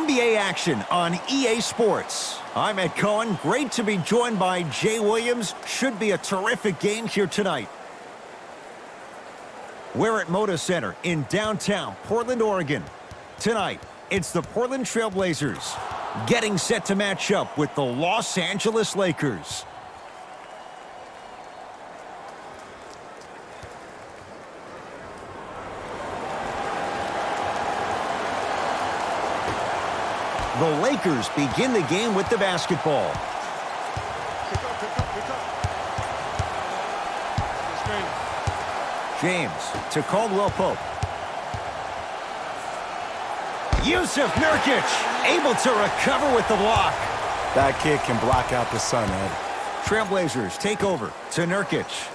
NBA action on EA Sports. I'm Ed Cohen. Great to be joined by Jay Williams. Should be a terrific game here tonight. We're at Moda Center in downtown Portland, Oregon. Tonight, it's the Portland Trail Blazers getting set to match up with the Los Angeles Lakers. The Lakers begin the game with the basketball. James to Caldwell Pope. Yusuf Nurkic able to recover with the block. That kid can block out the sun, Ed. Trailblazers take over to Nurkic.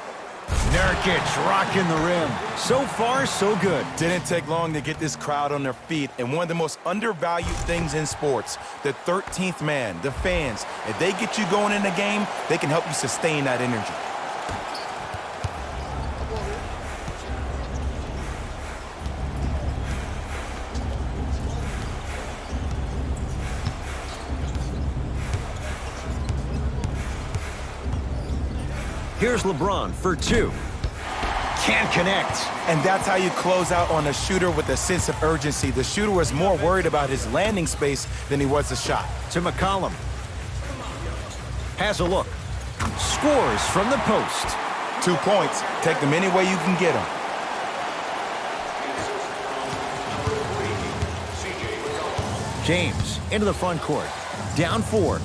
Nurkic rocking the rim. So far, so good. Didn't take long to get this crowd on their feet, and one of the most undervalued things in sports, the 13th man, the fans. If they get you going in the game, they can help you sustain that energy. Here's LeBron for two. Can't connect. And that's how you close out on a shooter with a sense of urgency. The shooter was more worried about his landing space than he was the shot. To McCollum. Has a look. Scores from the post. 2 points. Take them any way you can get them. James into the front court. Down 4.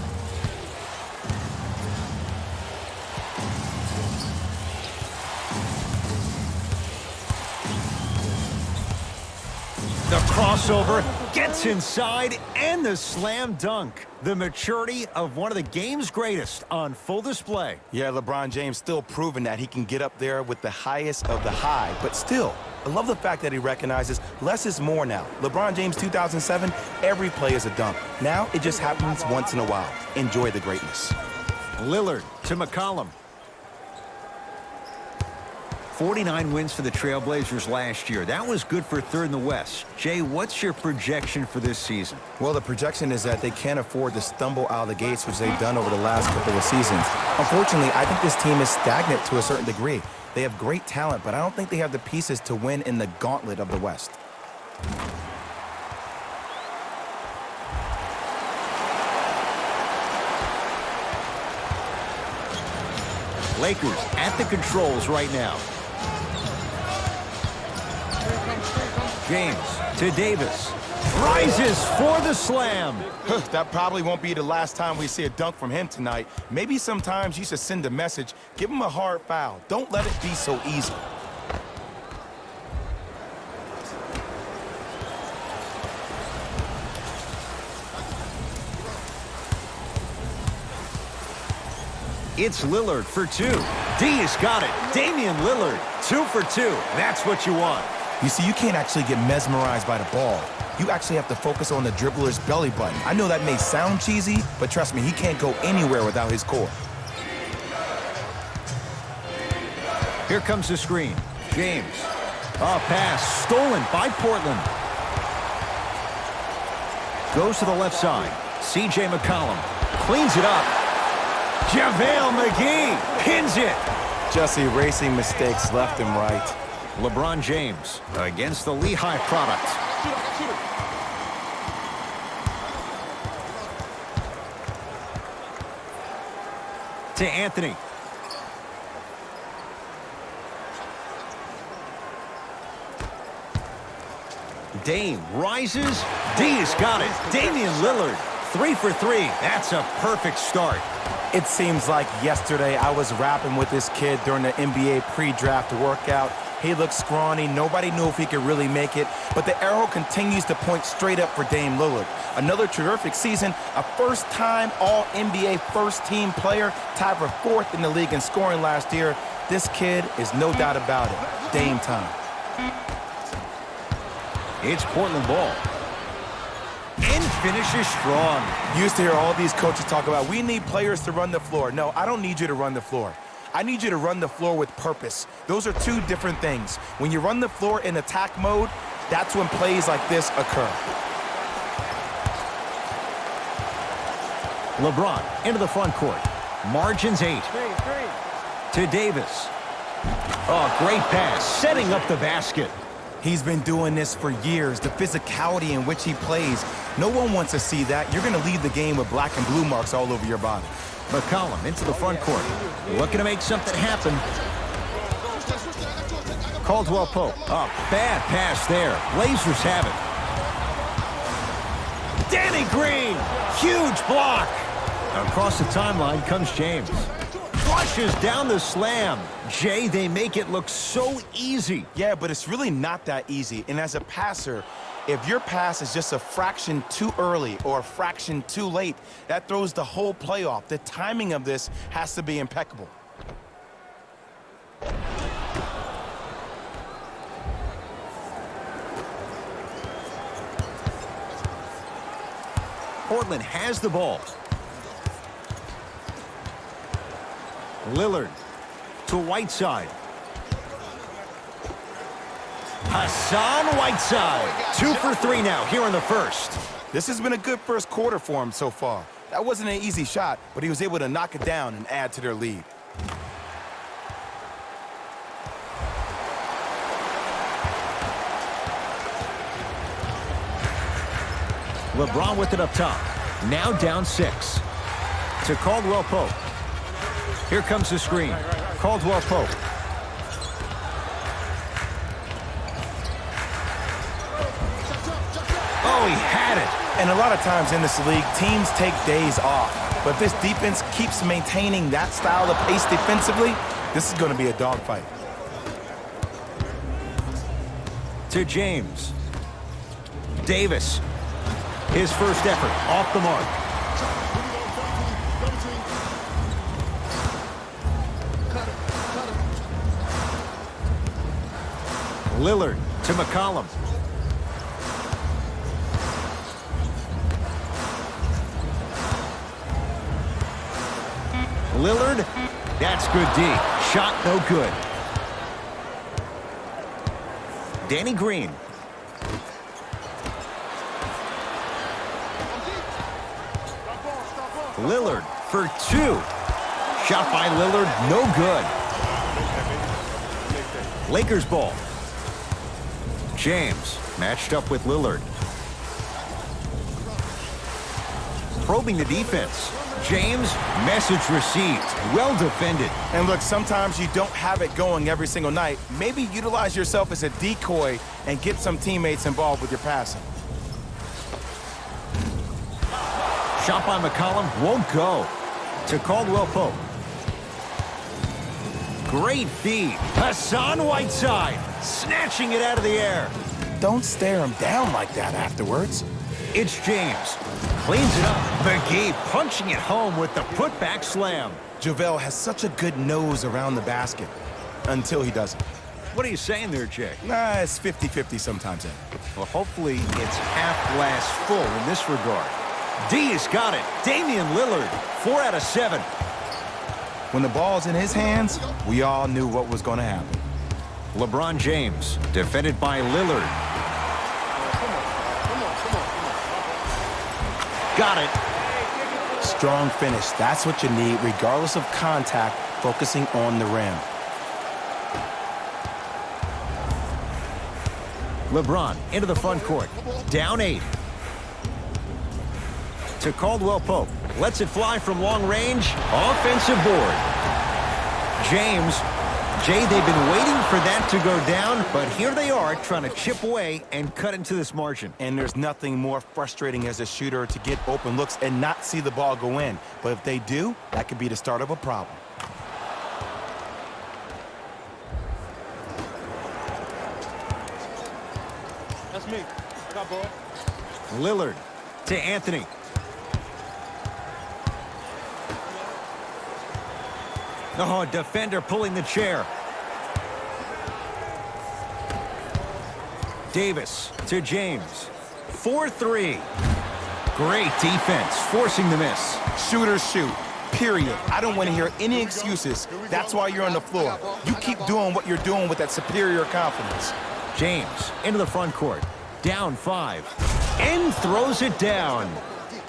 The crossover gets inside and the slam dunk. The maturity of one of the game's greatest on full display. Yeah, LeBron James still proving that he can get up there with the highest of the high. But still, I love the fact that he recognizes less is more now. LeBron James 2007, every play is a dunk. Now it just happens once in a while. Enjoy the greatness. Lillard to McCollum. 49 wins for the Trailblazers last year. That was good for third in the West. Jay, what's your projection for this season? Well, the projection is that they can't afford to stumble out of the gates, which they've done over the last couple of seasons. Unfortunately, I think this team is stagnant to a certain degree. They have great talent, but I don't think they have the pieces to win in the gauntlet of the West. Lakers at the controls right now. James to Davis. Rises for the slam. That probably won't be the last time we see a dunk from him tonight. Maybe sometimes you should send a message. Give him a hard foul. Don't let it be so easy. It's Lillard for 2. D has got it. Damien Lillard, 2 for 2. That's what you want. You see, you can't actually get mesmerized by the ball. You actually have to focus on the dribbler's belly button. I know that may sound cheesy, but trust me, he can't go anywhere without his core. Here comes the screen. James. A pass stolen by Portland. Goes to the left side. C.J. McCollum cleans it up. JaVale McGee pins it. Just erasing mistakes left and right. LeBron James against the Lehigh product. To Anthony. Dame rises. D has got it. Damian Lillard, 3 for 3. That's a perfect start. It seems like yesterday I was rapping with this kid during the NBA pre-draft workout. He looked scrawny. Nobody knew if he could really make it. But the arrow continues to point straight up for Dame Lillard. Another terrific season. A first-time All-NBA first-team player. Tied for 4th in the league in scoring last year. This kid is no doubt about it. Dame time. It's Portland ball. And finishes strong. Used to hear all these coaches talk about, we need players to run the floor. No, I don't need you to run the floor. I need you to run the floor with purpose. Those are two different things. When you run the floor in attack mode, that's when plays like this occur. LeBron into the front court. Margins 8. To Davis. Oh, great pass, setting up the basket. He's been doing this for years. The physicality in which he plays. No one wants to see that. You're going to leave the game with black and blue marks all over your body. McCollum into the front court. Looking to make something happen. Caldwell Pope. Oh, bad pass there. Blazers have it. Danny Green. Huge block. Across the timeline comes James. Flushes down the slam. Jay, they make it look so easy. Yeah, but it's really not that easy. And as a passer, if your pass is just a fraction too early or a fraction too late, that throws the whole play off. The timing of this has to be impeccable. Portland has the ball. Lillard to Whiteside. Hassan Whiteside. 2 for 3 now here in the first. This has been a good first quarter for him so far. That wasn't an easy shot, but he was able to knock it down and add to their lead. LeBron with it up top. Now down 6. To Caldwell Pope. Here comes the screen. Caldwell Pope. Oh, he had it. And a lot of times in this league, teams take days off. But if this defense keeps maintaining that style of pace defensively, this is going to be a dogfight. To James. Davis. His first effort off the mark. Lillard to McCollum. Lillard, that's good D. Shot no good. Danny Green. Lillard for 2. Shot by Lillard, no good. Lakers ball. James matched up with Lillard. Probing the defense. James, message received. Well defended. And look, sometimes you don't have it going every single night. Maybe utilize yourself as a decoy and get some teammates involved with your passing. Shot by McCollum won't go. To Caldwell Pope. Great feed. Hassan Whiteside snatching it out of the air. Don't stare him down like that afterwards. It's James. Cleans it up. McGee punching it home with the putback slam. JaVale has such a good nose around the basket until he doesn't. What are you saying there, Jay? Nah, it's 50-50 sometimes. Well, hopefully it's half glass full in this regard. D has got it. Damian Lillard, 4 out of 7. When the ball's in his hands, we all knew what was going to happen. LeBron James, defended by Lillard. Got it. Strong finish. That's what you need, regardless of contact, focusing on the rim. LeBron into the front court. Down 8. To Caldwell Pope. Lets it fly from long range. Offensive board. James. Jay, they've been waiting for that to go down, but here they are trying to chip away and cut into this margin. And there's nothing more frustrating as a shooter to get open looks and not see the ball go in. But if they do, that could be the start of a problem. That's me. Got ball. Lillard to Anthony. Oh, defender pulling the chair. Davis to James. 4-3. Great defense, forcing the miss. Shooters shoot, period. I don't want to hear any excuses. That's why you're on the floor. You keep doing what you're doing with that superior confidence. James into the front court. Down 5. And throws it down.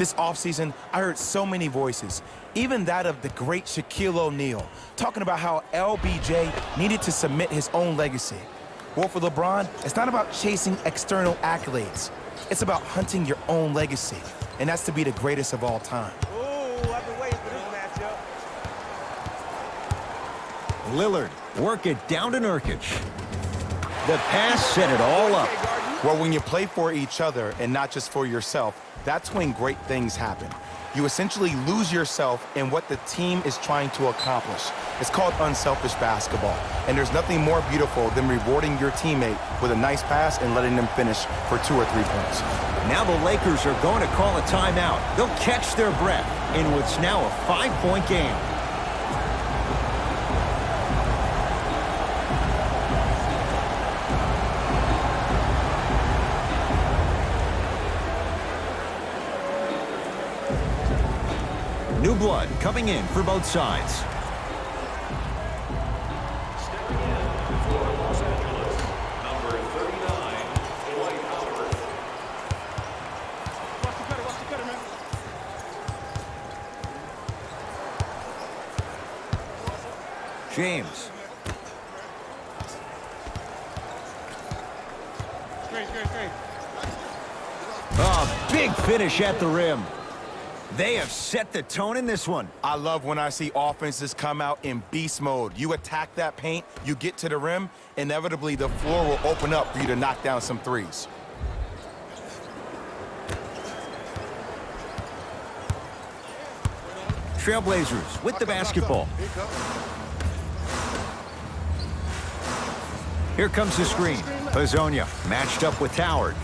This offseason, I heard so many voices, even that of the great Shaquille O'Neal, talking about how LBJ needed to submit his own legacy. Well, for LeBron, it's not about chasing external accolades. It's about hunting your own legacy, and that's to be the greatest of all time. Ooh, I've been waiting for this matchup. Lillard, work it down to Nurkic. The pass set it all up. Well, when you play for each other and not just for yourself, that's when great things happen. You essentially lose yourself in what the team is trying to accomplish. It's called unselfish basketball, and there's nothing more beautiful than rewarding your teammate with a nice pass and letting them finish for 2 or 3 points. Now the Lakers are going to call a timeout. They'll catch their breath in what's now a 5-point game. New blood coming in for both sides. James. Oh, big finish at the rim. They have set the tone in this one. I love when I see offenses come out in beast mode. You attack that paint, you get to the rim, inevitably the floor will open up for you to knock down some threes. Trailblazers with the basketball. Here comes the screen. Hazonia matched up with Howard.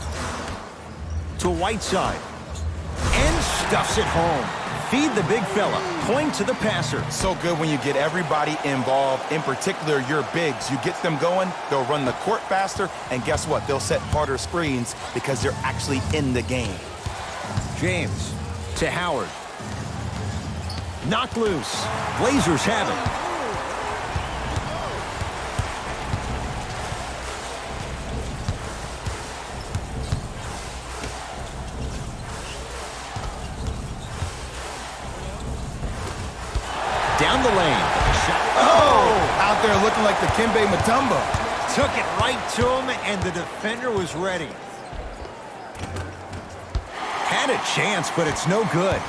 To Whiteside. And stuffs it home. Feed the big fella. Point to the passer. So good when you get everybody involved, in particular your bigs. You get them going, they'll run the court faster, and guess what? They'll set harder screens because they're actually in the game. James to Howard. Knocked loose. Blazers have it. Down the lane. Oh! Out there looking like the Kimbe Mutombo. Took it right to him, and the defender was ready. Had a chance, but it's no good.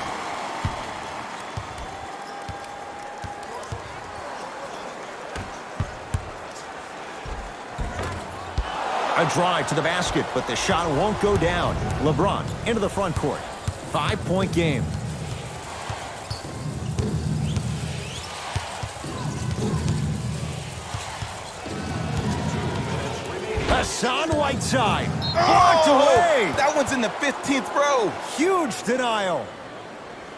A drive to the basket, but the shot won't go down. LeBron into the front court. 5-point game. Hassan Whiteside. Blocked away. That one's in the 15th row. Huge denial.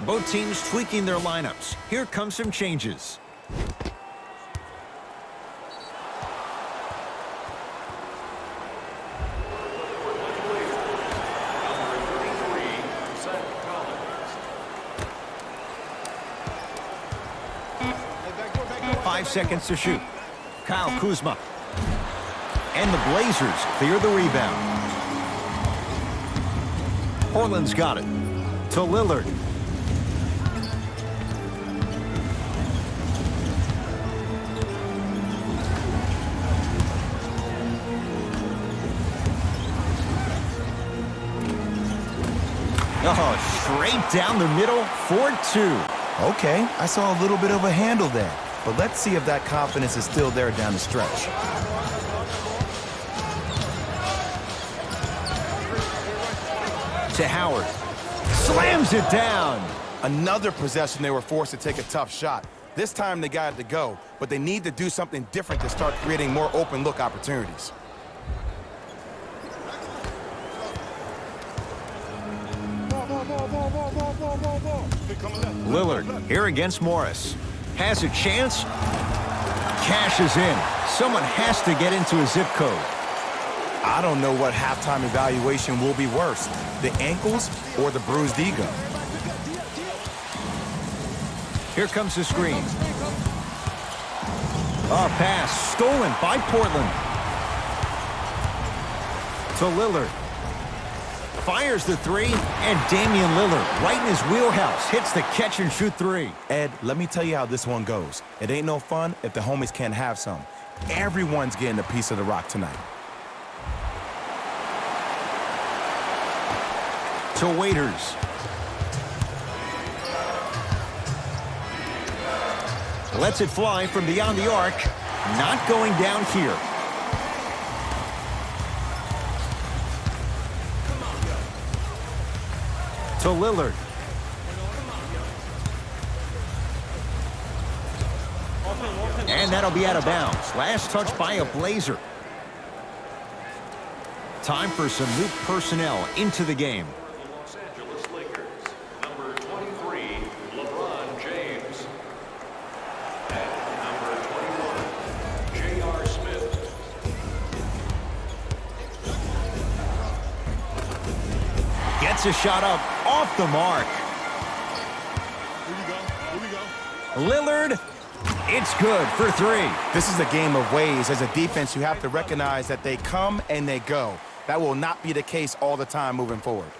Both teams tweaking their lineups. Here come some changes. Five seconds to shoot. Kyle Kuzma. And the Blazers clear the rebound. Portland's got it. To Lillard. Oh, straight down the middle for 2. Okay, I saw a little bit of a handle there. But let's see if that confidence is still there down the stretch. To Howard. Slams it down. Another possession they were forced to take a tough shot. This time they got it to go, but they need to do something different to start creating more open look opportunities. Lillard here against Morris. Has a chance. Cashes in. Someone has to get into a zip code. I don't know what halftime evaluation will be worse, the ankles or the bruised ego. Here comes the screen. A pass stolen by Portland. To Lillard. fires the three, and Damien Lillard, right in his wheelhouse, hits the catch-and-shoot three. Ed, let me tell you how this one goes. It ain't no fun if the homies can't have some. Everyone's getting a piece of the rock tonight. To Waiters. Lets it fly from beyond the arc. Not going down here. To Lillard. And that'll be out of bounds. Last touch by a Blazer. Time for some new personnel into the game. Los Angeles Lakers, number 23, LeBron James. And number 21, J.R. Smith. Gets a shot up off the mark. Here we go. Lillard, it's good for three. This is a game of ways. As a defense, you have to recognize that they come and they go. That will not be the case all the time moving forward.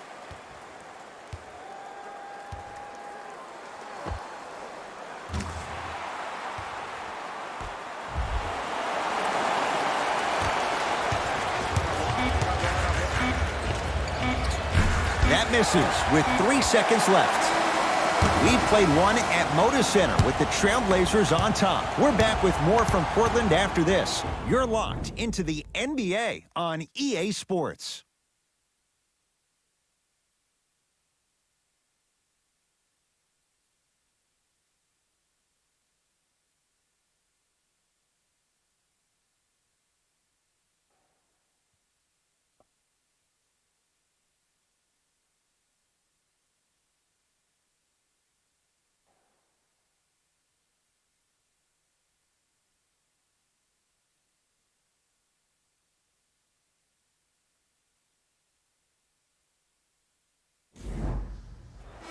That misses with 3 seconds left. We've played one at Moda Center with the Trailblazers on top. We're back with more from Portland after this. You're locked into the NBA on EA Sports.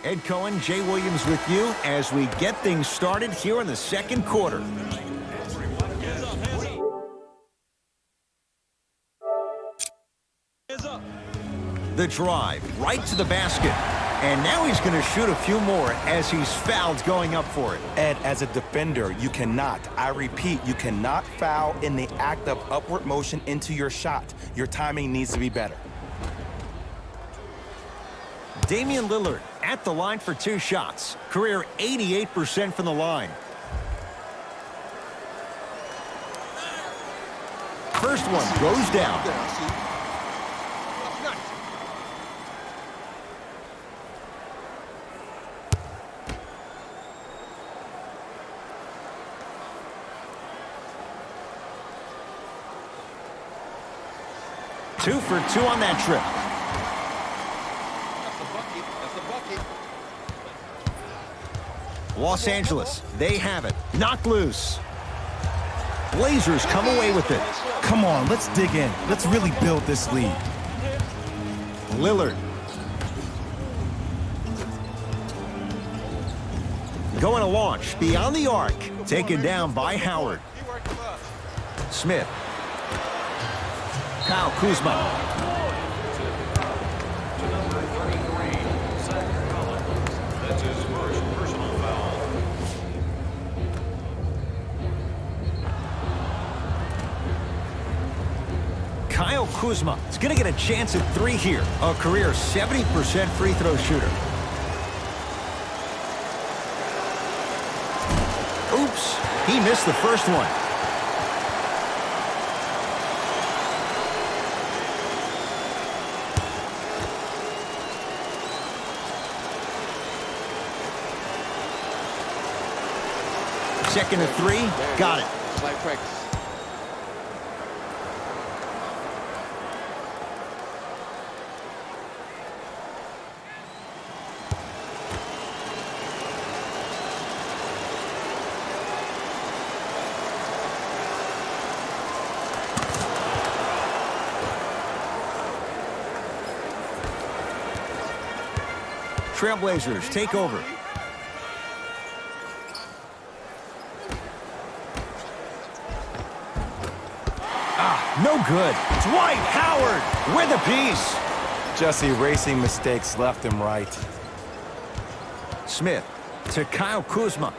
Ed Cohen, Jay Williams with you as we get things started here in the second quarter. The drive right to the basket. And now he's going to shoot a few more as he's fouled going up for it. Ed, as a defender, you cannot, I repeat, you cannot foul in the act of upward motion into your shot. Your timing needs to be better. Damian Lillard at the line for 2 shots. Career 88% from the line. First one goes down. Two for 2 on that trip. Los Angeles, they have it. Knocked loose. Blazers come away with it. Come on, let's dig in. Let's really build this lead. Lillard. Going to launch beyond the arc. Taken down by Howard. Smith. Kyle Kuzma. Kyle Kuzma is going to get a chance at 3 here. A career 70% free throw shooter. Oops, he missed the first one. Second to 3, got it. Slight practice. Trailblazers take over. No good. Dwight Howard with a piece. Just erasing mistakes left and right. Smith to Kyle Kuzma.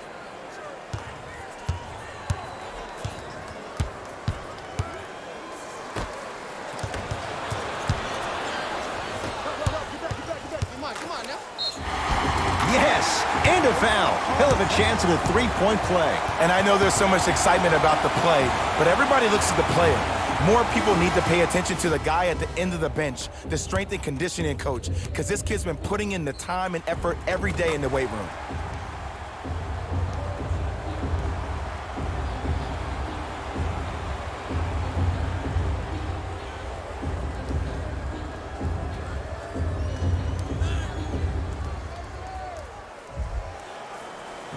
Yes, and a foul. He'll have a chance at a three-point play. And I know there's so much excitement about the play, but everybody looks at the player. More people need to pay attention to the guy at the end of the bench, the strength and conditioning coach, because this kid's been putting in the time and effort every day in the weight room.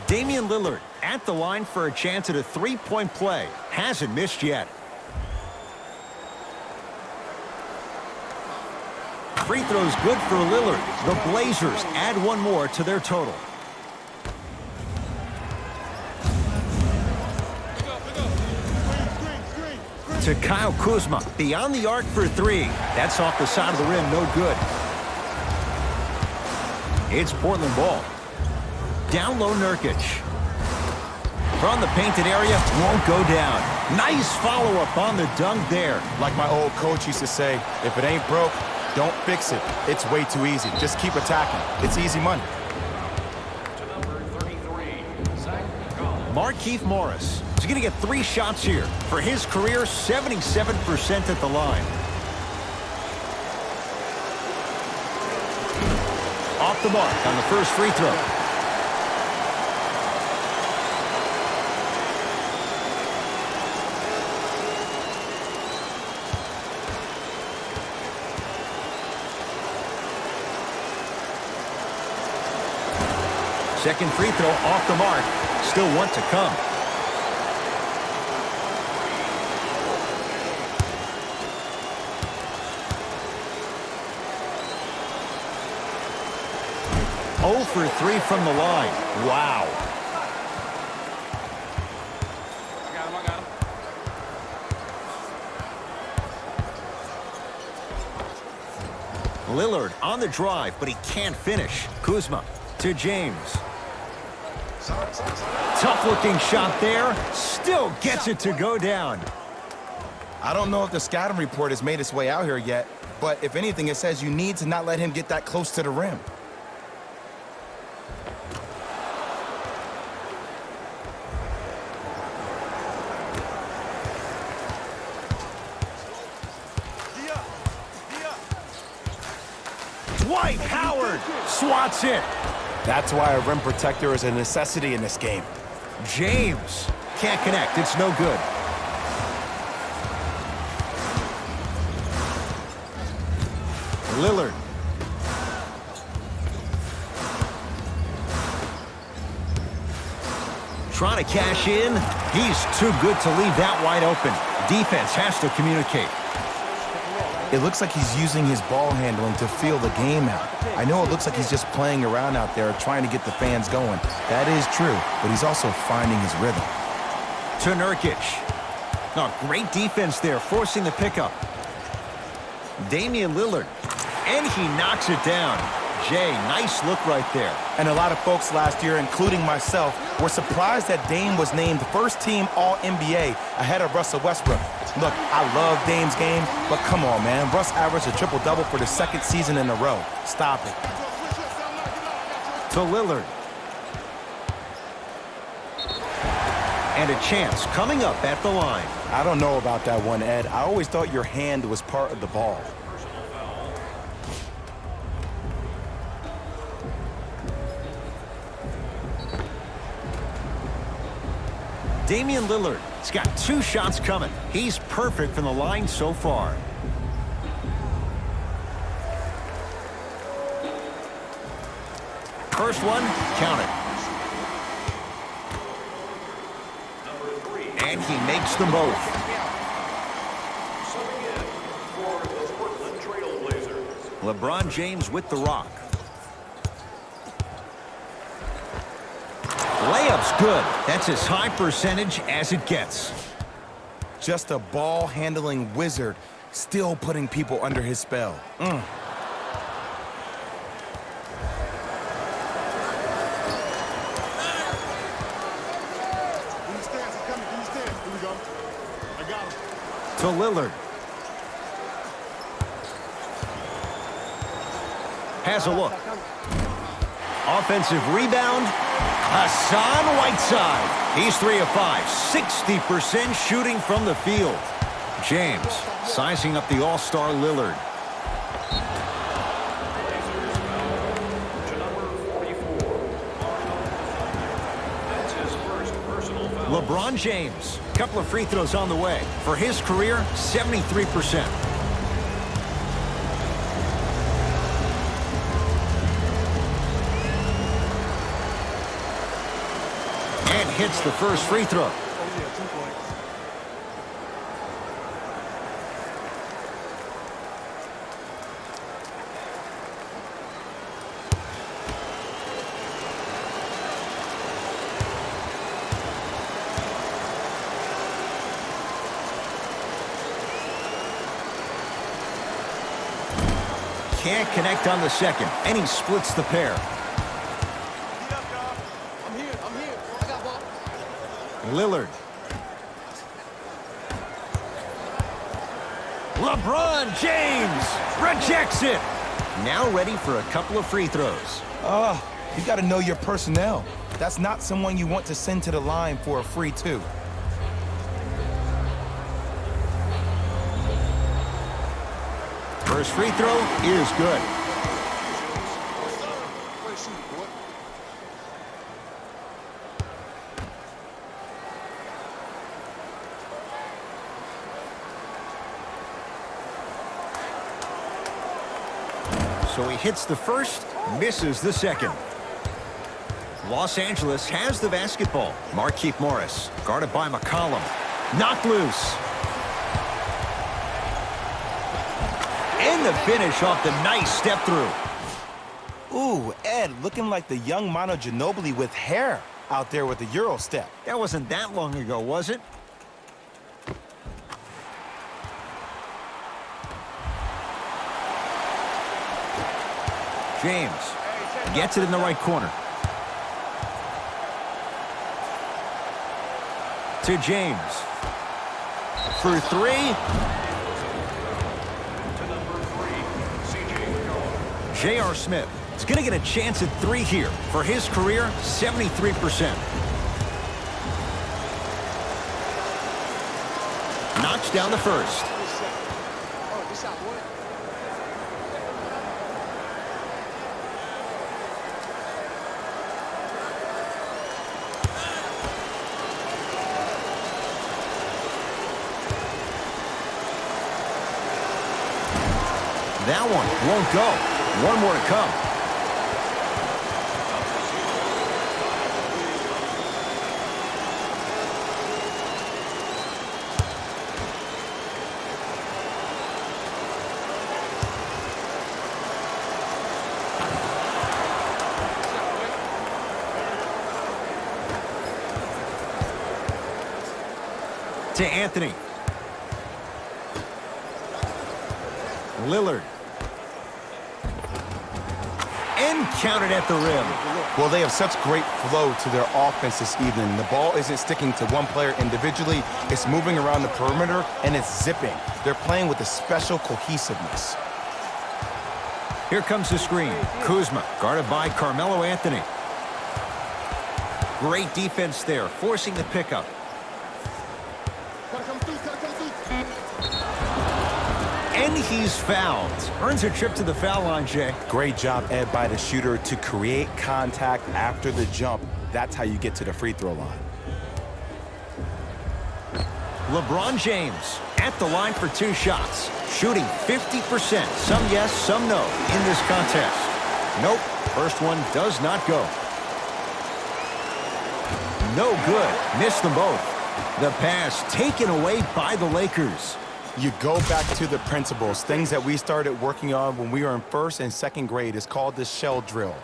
Damian Lillard at the line for a chance at a three-point play. Hasn't missed yet. Free throw's good for Lillard. The Blazers add one more to their total. To Kyle Kuzma, beyond the arc for three. That's off the side of the rim, no good. It's Portland ball. Down low, Nurkic. From the painted area, won't go down. Nice follow-up on the dunk there. Like my old coach used to say, if it ain't broke, don't fix it. It's way too easy. Just keep attacking. It's easy money. To number 33, Zach Collins. Markieff Morris is going to get 3 shots here. For his career, 77% at the line. Off the mark on the first free throw. Second free throw off the mark. Still one to come. Oh for 3 from the line. Wow. I got him. Lillard on the drive, but he can't finish. Kuzma to James. Tough-looking shot there. Still gets it to go down. I don't know if the scouting report has made its way out here yet, but if anything, it says you need to not let him get that close to the rim. Dwight Howard swats it. That's why a rim protector is a necessity in this game. James can't connect. It's no good. Lillard. Trying to cash in. He's too good to leave that wide open. Defense has to communicate. It looks like he's using his ball handling to feel the game out. I know it looks like he's just playing around out there trying to get the fans going. That is true, but he's also finding his rhythm. To Nurkic. No, great defense there, forcing the pickup. Damian Lillard. And he knocks it down. Jay, nice look right there. And a lot of folks last year, including myself, were surprised that Dame was named first-team All-NBA ahead of Russell Westbrook. Look, I love Dame's game, but come on, man. Russ averaged a triple-double for the 2nd season in a row. Stop it. To Lillard. And a chance coming up at the line. I don't know about that one, Ed. I always thought your hand was part of the ball. Damian Lillard has got 2 shots coming. He's perfect from the line so far. First one, count it. And he makes them both. Subbing in for the Portland Trail Blazers. LeBron James with the rock. Layup's good. That's as high percentage as it gets. Just a ball-handling wizard, still putting people under his spell. To Lillard. Has a look. Offensive rebound. Hassan Whiteside. He's 3 of 5. 60% shooting from the field. James sizing up the all-star Lillard. To number 44. That's his first personal foul. LeBron James. Couple of free throws on the way. For his career, 73%. And hits the first free throw. Can't connect on the second, and he splits the pair. I'm here. I got ball. Lillard. LeBron James rejects it. Now ready for a couple of free throws. You got to know your personnel. That's not someone you want to send to the line for a free two. First free throw is good. So he hits the first, misses the second. Los Angeles has the basketball. Markieff Morris, guarded by McCollum. Knocked loose. And the finish off the nice step through. Ooh, Ed, looking like the young Manu Ginobili with hair out there with the Euro step. That wasn't that long ago, was it? James gets it in the right corner. To James. For three. J.R. Smith is going to get a chance at three here. For his career, 73%. Knocks down the first. That one won't go. One more to come. To Anthony. Lillard. And counted at the rim. Well, they have such great flow to their offense this evening. The ball isn't sticking to one player individually. It's moving around the perimeter, and it's zipping. They're playing with a special cohesiveness. Here comes the screen. Kuzma, guarded by Carmelo Anthony. Great defense there, forcing the pickup. And he's fouled. Earns a trip to the foul line, Jay. Great job, Ed, by the shooter to create contact after the jump. That's how you get to the free throw line. LeBron James at the line for two shots. Shooting 50%. Some yes, some no in this contest. Nope. First one does not go. No good. Missed them both. The pass taken away by the Lakers. You go back to the principles, things that we started working on when we were in first and second grade. It's called the shell drill.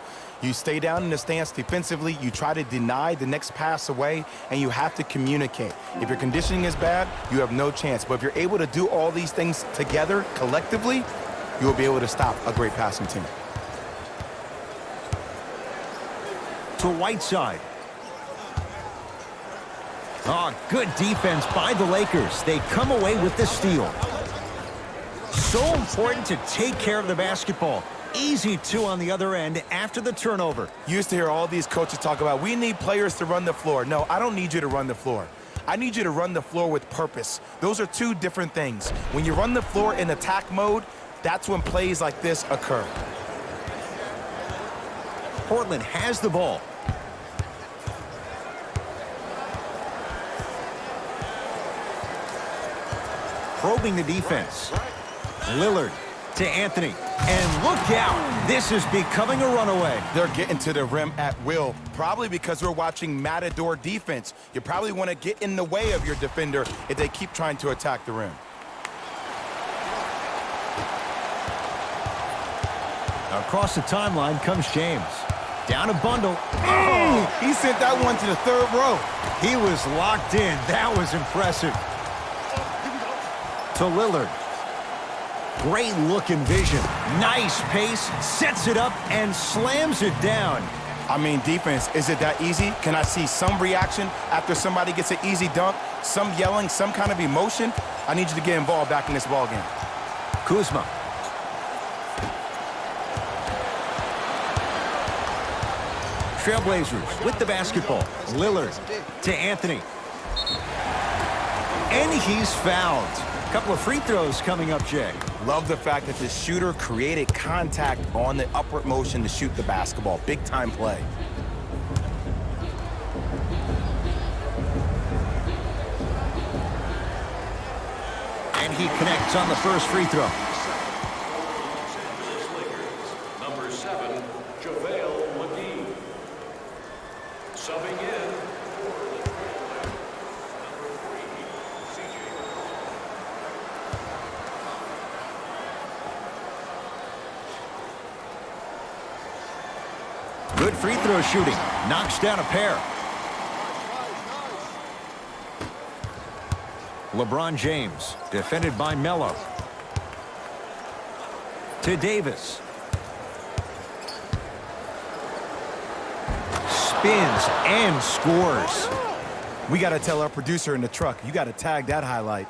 You stay down in the stance defensively, you try to deny the next pass away, and you have to communicate. If your conditioning is bad, you have no chance. But if you're able to do all these things together, collectively, you will be able to stop a great passing team. To Whiteside. Oh, good defense by the Lakers. They come away with the steal. So important to take care of the basketball. Easy two on the other end after the turnover. You used to hear all these coaches talk about, we need players to run the floor. No, I don't need you to run the floor. I need you to run the floor with purpose. Those are two different things. When you run the floor in attack mode, that's when plays like this occur. Portland has the ball. Probing the defense. Lillard to Anthony. And look out. This is becoming a runaway. They're getting to the rim at will, probably because we're watching Matador defense. You probably want to get in the way of your defender if they keep trying to attack the rim. Across the timeline comes James. Down a bundle. Oh, he sent that one to the third row. He was locked in. That was impressive. To Lillard. Great look and vision. Nice pace. Sets it up and slams it down. I mean, defense, is it that easy? Can I see some reaction after somebody gets an easy dunk? Some yelling, some kind of emotion? I need you to get involved back in this ball game. Kuzma. Trailblazers with the basketball. Lillard to Anthony. And he's fouled. A couple of free throws coming up, Jay. Love the fact that the shooter created contact on the upward motion to shoot the basketball. Big time play. And he connects on the first free throw. Number 7, JaVale McGee. Subbing in, number 3, CJ. Good free throw shooting. Knocks down a pair. LeBron James, defended by Melo. To Davis. Spins and scores. We got to tell our producer in the truck, you got to tag that highlight.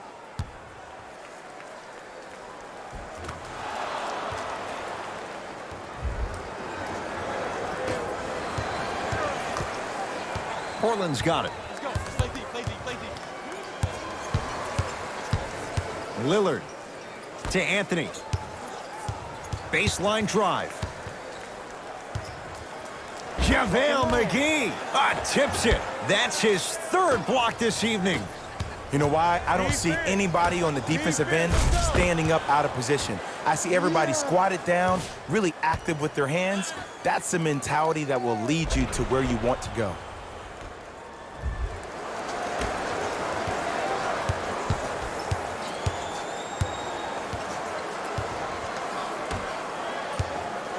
Portland's got it. Let's go. Play deep, play deep, play deep. Lillard to Anthony. Baseline drive. JaVale McGee tips it. That's his third block this evening. You know why? I don't see anybody on the defensive end standing up out of position. I see everybody squatted down, really active with their hands. That's the mentality that will lead you to where you want to go.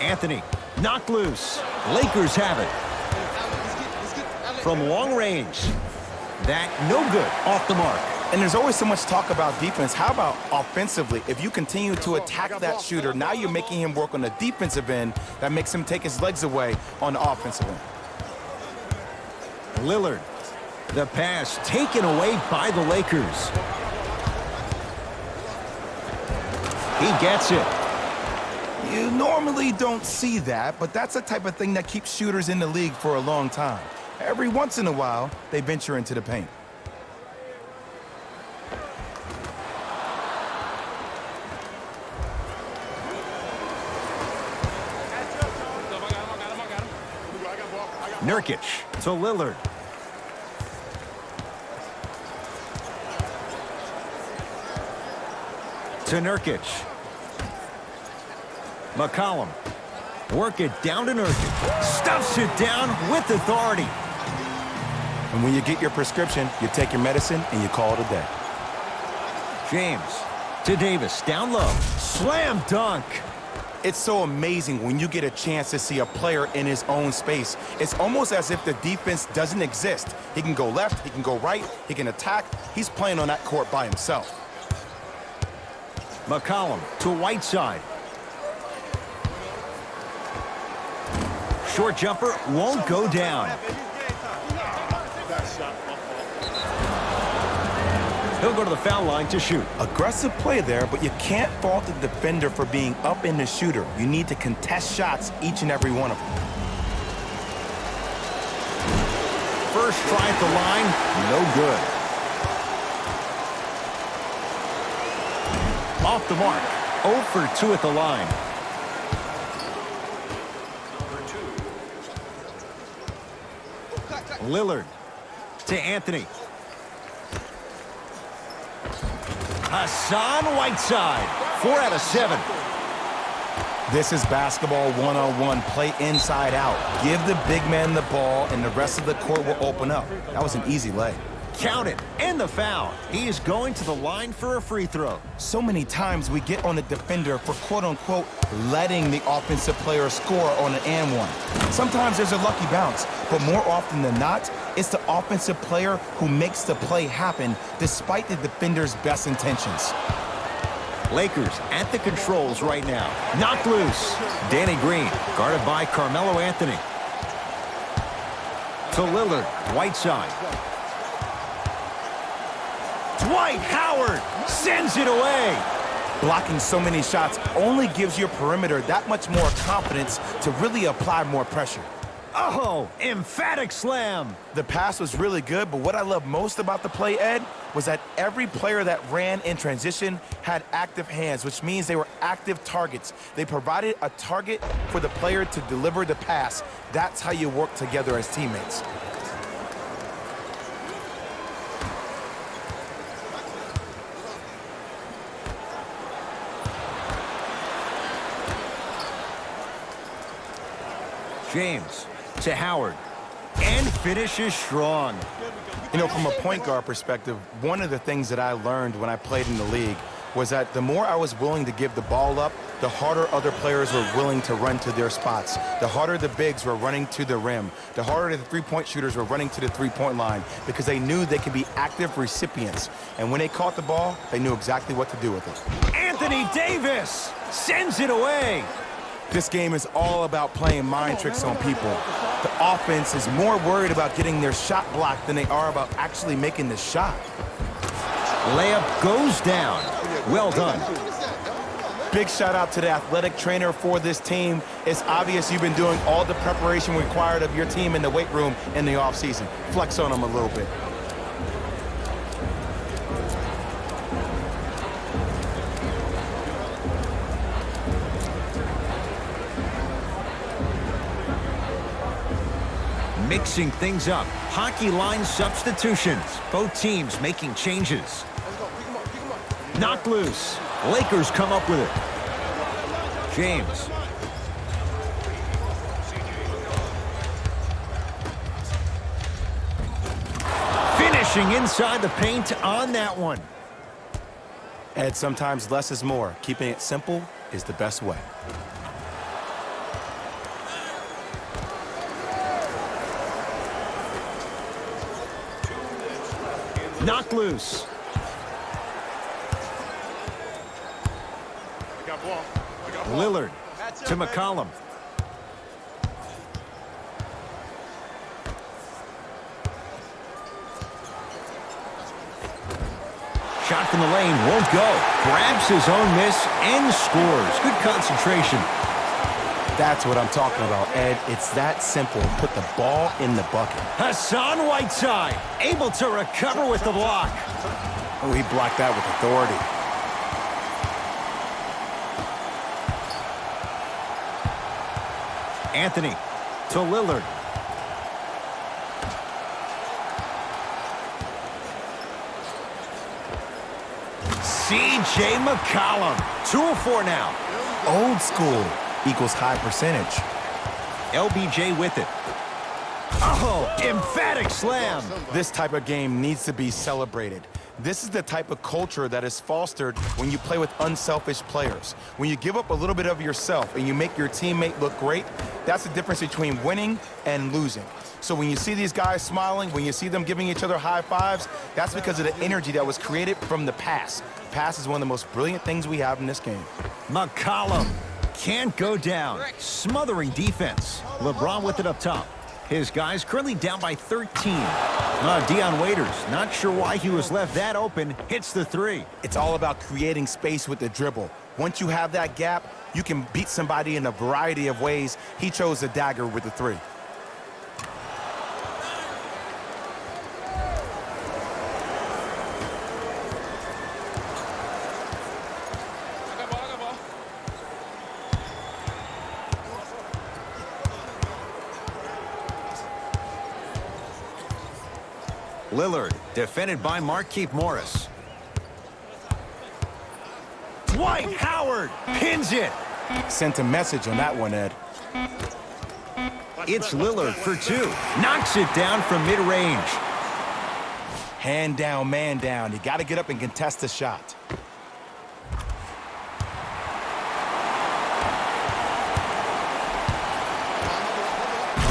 Anthony, knocked loose. Lakers have it. From long range. That no good. Off the mark. And there's always so much talk about defense. How about offensively? If you continue to attack that shooter, now you're making him work on the defensive end. That makes him take his legs away on the offensive end. Lillard. The pass taken away by the Lakers. He gets it. You normally don't see that, but that's the type of thing that keeps shooters in the league for a long time. Every once in a while, they venture into the paint. Nurkic to Lillard. To Nurkic. McCollum. Work it down to Nurkic. Stuffs it down with authority. And when you get your prescription, you take your medicine and you call it a day. James to Davis. Down low. Slam dunk. It's so amazing when you get a chance to see a player in his own space. It's almost as if the defense doesn't exist. He can go left, he can go right, he can attack. He's playing on that court by himself. McCollum to Whiteside. Short jumper won't go down. He'll go to the foul line to shoot. Aggressive play there, but you can't fault the defender for being up in the shooter. You need to contest shots, each and every one of them. First try at the line, no good. Off the mark, 0 for 2 at the line. Lillard to Anthony. Hassan Whiteside, 4 out of 7. This is basketball 101. Play inside out. Give the big man the ball, and the rest of the court will open up. That was an easy lay. Count it, and the foul. He is going to the line for a free throw. So many times we get on the defender for quote-unquote letting the offensive player score on an and one. Sometimes there's a lucky bounce, but more often than not, it's the offensive player who makes the play happen despite the defender's best intentions. Lakers at the controls right now. Knocked loose. Danny Green, guarded by Carmelo Anthony. To Lillard, Whiteside. Dwight Howard sends it away. Blocking so many shots only gives your perimeter that much more confidence to really apply more pressure. Oh, emphatic slam. The pass was really good, but what I love most about the play, Ed, was that every player that ran in transition had active hands, which means they were active targets. They provided a target for the player to deliver the pass. That's how you work together as teammates. James to Howard, and finishes strong. You know, from a point guard perspective, one of the things that I learned when I played in the league was that the more I was willing to give the ball up, the harder other players were willing to run to their spots. The harder the bigs were running to the rim. The harder the three-point shooters were running to the three-point line because they knew they could be active recipients. And when they caught the ball, they knew exactly what to do with it. Anthony Davis sends it away. This game is all about playing mind tricks on people. The offense is more worried about getting their shot blocked than they are about actually making the shot. Layup goes down. Well done. Big shout out to the athletic trainer for this team. It's obvious you've been doing all the preparation required of your team in the weight room in the offseason. Flex on them a little bit. Mixing things up. Hockey line substitutions. Both teams making changes. Knocked loose. Lakers come up with it. James. Finishing inside the paint on that one. Ed, sometimes less is more. Keeping it simple is the best way. Knocked loose. Lillard to McCollum. Shot from the lane won't go. Grabs his own miss and scores. Good concentration. That's what I'm talking about, Ed. It's that simple. Put the ball in the bucket. Hassan Whiteside able to recover with the block. Oh, he blocked that with authority. Anthony to Lillard. C.J. McCollum. 2 of 4 now. Old school equals high percentage. LBJ with it. Oh, emphatic slam. This type of game needs to be celebrated. This is the type of culture that is fostered when you play with unselfish players. When you give up a little bit of yourself and you make your teammate look great, that's the difference between winning and losing. So when you see these guys smiling, when you see them giving each other high fives, that's because of the energy that was created from the pass. Pass is one of the most brilliant things we have in this game. McCollum can't go down. Smothering defense. LeBron with it up top. His guys currently down by 13. Dion Waiters, not sure why he was left that open, hits the three. It's all about creating space with the dribble. Once you have that gap, you can beat somebody in a variety of ways. He chose a dagger with the three. Lillard, defended by Markieff Morris. Dwight Howard pins it. Sent a message on that one, Ed. It's Lillard for two. Knocks it down from mid-range. Hand down, man down. You got to get up and contest the shot.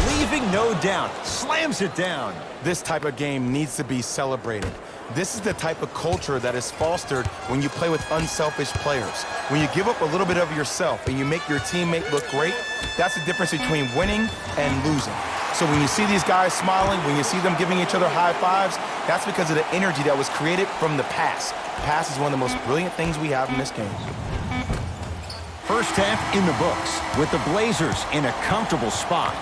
Leaving no doubt. Slams it down. This type of game needs to be celebrated. This is the type of culture that is fostered when you play with unselfish players. When you give up a little bit of yourself and you make your teammate look great, that's the difference between winning and losing. So when you see these guys smiling, when you see them giving each other high fives, that's because of the energy that was created from the pass. Pass is one of the most brilliant things we have in this game. First half in the books with the Blazers in a comfortable spot.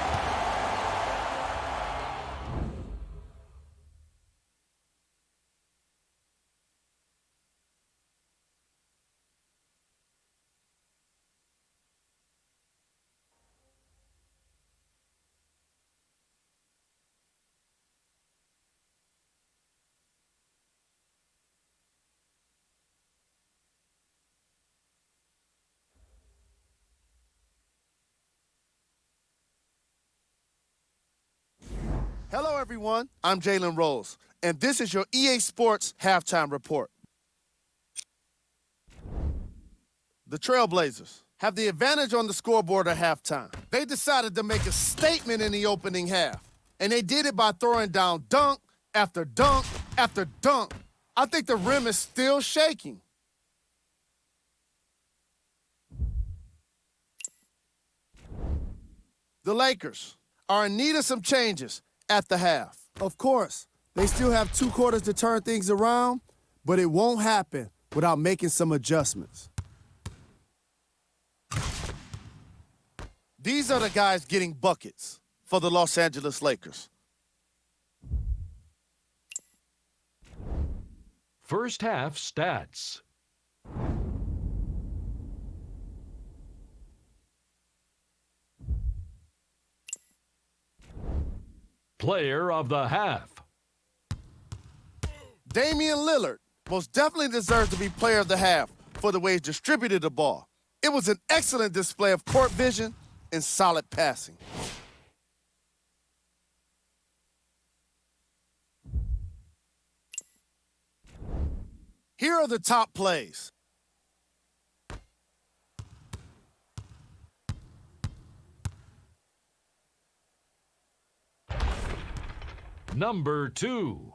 Hello, everyone. I'm Jalen Rose, and this is your EA Sports Halftime Report. The Trailblazers have the advantage on the scoreboard at halftime. They decided to make a statement in the opening half, and they did it by throwing down dunk after dunk after dunk. I think the rim is still shaking. The Lakers are in need of some changes at the half. Of course, they still have 2 quarters to turn things around, but it won't happen without making some adjustments. These are the guys getting buckets for the Los Angeles Lakers. First half stats. Player of the half. Damien Lillard most definitely deserves to be player of the half for the way he distributed the ball. It was an excellent display of court vision and solid passing. Here are the top plays. Number 2.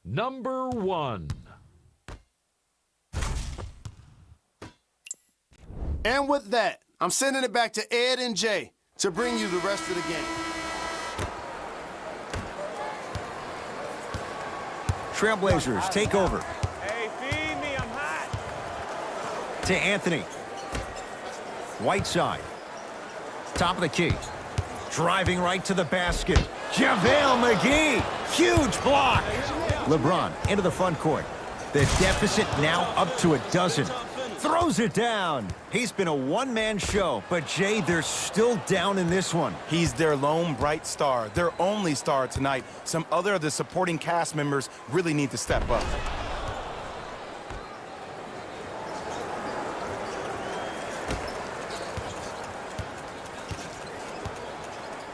Number 1. And with that, I'm sending it back to Ed and Jay to bring you the rest of the game. Trailblazers take over. Hey, feed me, I'm hot. To Anthony. Whiteside. Top of the key. Driving right to the basket. JaVale McGee. Huge block. LeBron into the front court. The deficit now up to 12. Throws it down. He's been a one-man show, but Jay, they're still down in this one. He's their lone bright star, their only star tonight. Some other of the supporting cast members really need to step up.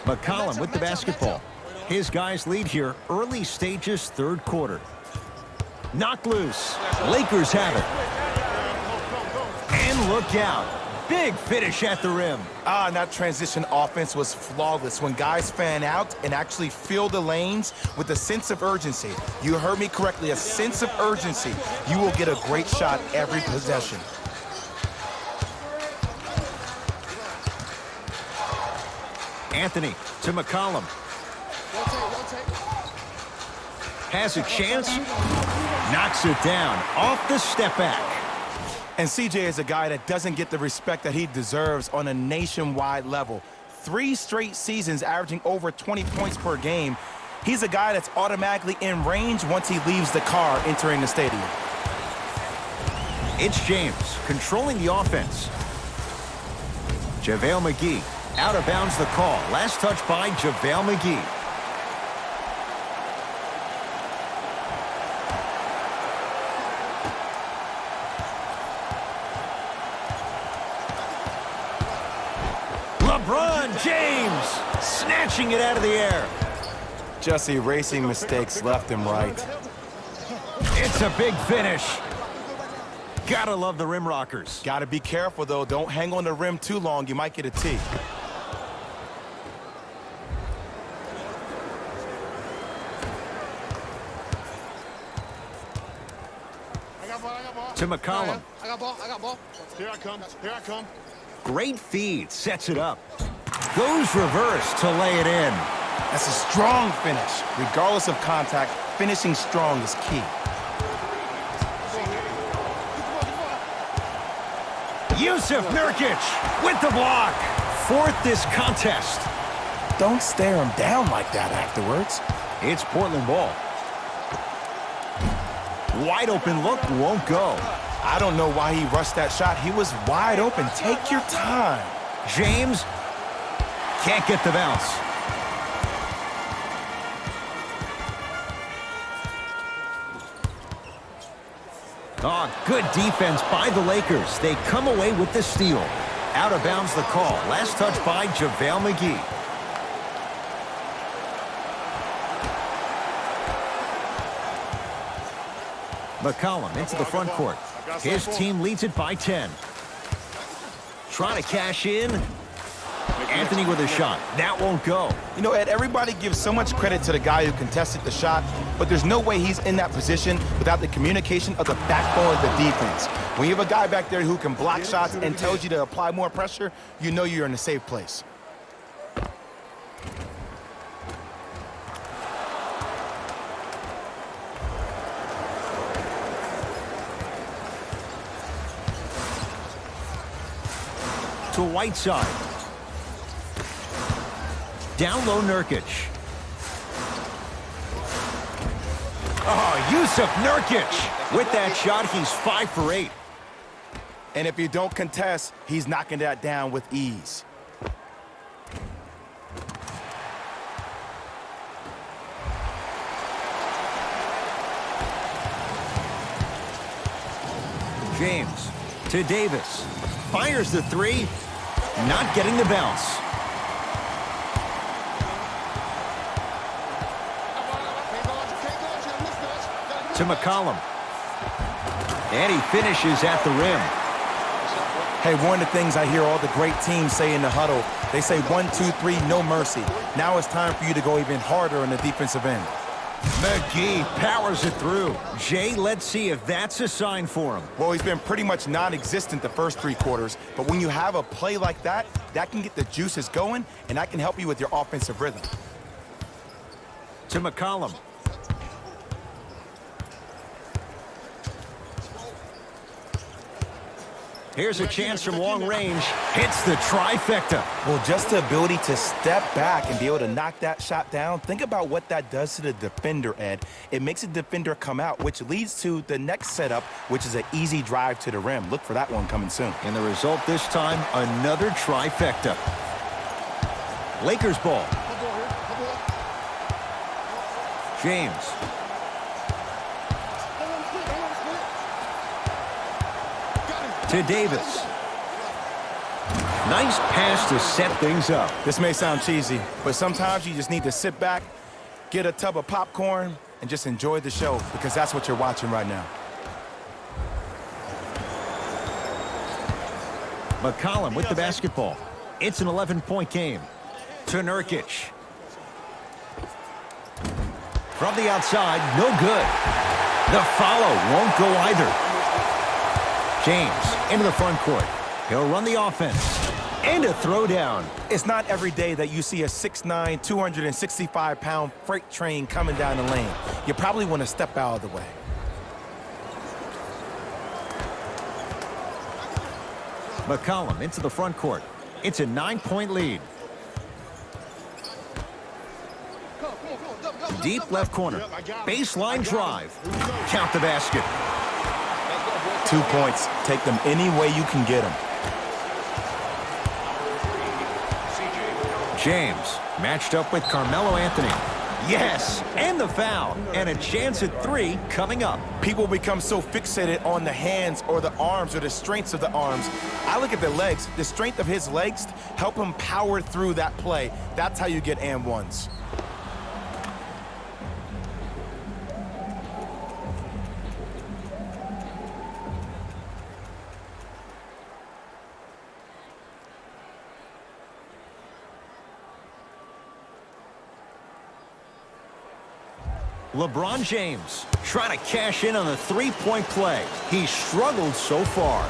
McCollum with the basketball. His guys lead here, early stages, third quarter. Knocked loose. Lakers have it. And look out. Big finish at the rim. And that transition offense was flawless when guys fan out and actually fill the lanes with a sense of urgency. You heard me correctly, a sense of urgency. You will get a great shot every possession. Anthony to McCollum. Has a chance. Knocks it down off the step back. And CJ is a guy that doesn't get the respect that he deserves on a nationwide level. 3 straight seasons averaging over 20 points per game. He's a guy that's automatically in range once he leaves the car entering the stadium. It's James controlling the offense. JaVale McGee out of bounds the call. Last touch by JaVale McGee. LeBron James snatching it out of the air. Just erasing mistakes left and right. It's a big finish. Gotta love the rim rockers. Gotta be careful, though. Don't hang on the rim too long. You might get a tee. To McCollum. I got ball. Here I come. Great feed, sets it up. Goes reverse to lay it in. That's a strong finish. Regardless of contact, finishing strong is key. Yusuf Nurkic with the block. 4th this contest. Don't stare him down like that afterwards. It's Portland ball. Wide open look, won't go. I don't know why he rushed that shot. He was wide open. Take your time. James can't get the bounce. Oh, good defense by the Lakers. They come away with the steal. Out of bounds the call. Last touch by JaVale McGee. McCollum into the front court. His team leads it by 10. Trying to cash in. Anthony with a shot. That won't go. You know, Ed, everybody gives so much credit to the guy who contested the shot, but there's no way he's in that position without the communication of the backbone of the defense. When you have a guy back there who can block shots and tells you to apply more pressure, you know you're in a safe place. To Whiteside. Down low, Nurkic. Oh, Yusuf Nurkic. With that shot, he's 5 for 8. And if you don't contest, he's knocking that down with ease. James to Davis. Fires the 3. Not getting the bounce. To McCollum. And he finishes at the rim. Hey, one of the things I hear all the great teams say in the huddle, they say 1, 2, 3, no mercy. Now it's time for you to go even harder on the defensive end. McGee powers it through. Jay, let's see if that's a sign for him. Well, he's been pretty much non-existent the first 3 quarters, but when you have a play like that, that can get the juices going, and that can help you with your offensive rhythm. To McCollum. Here's a chance from long range. Hits the trifecta. Well, just the ability to step back and be able to knock that shot down, think about what that does to the defender, Ed. It makes a defender come out, which leads to the next setup, which is an easy drive to the rim. Look for that one coming soon. And the result this time, another trifecta. Lakers ball. James. To Davis. Nice pass to set things up. This may sound cheesy, but sometimes you just need to sit back, get a tub of popcorn, and just enjoy the show, because that's what you're watching right now. McCollum with the basketball. It's an 11-point game. To Nurkic. From the outside, no good. The follow won't go either. James into the front court. He'll run the offense. And a throwdown. It's not every day that you see a 6'9", 265-pound freight train coming down the lane. You probably want to step out of the way. McCollum into the front court. It's a 9-point lead. Deep left corner. Baseline drive. Count the basket. 2 points. Take them any way you can get them. James matched up with Carmelo Anthony. Yes, and the foul. And a chance at 3 coming up. People become so fixated on the hands or the arms or the strengths of the arms. I look at the legs. The strength of his legs help him power through that play. That's how you get and ones. LeBron James trying to cash in on the 3-point play. He's struggled so far.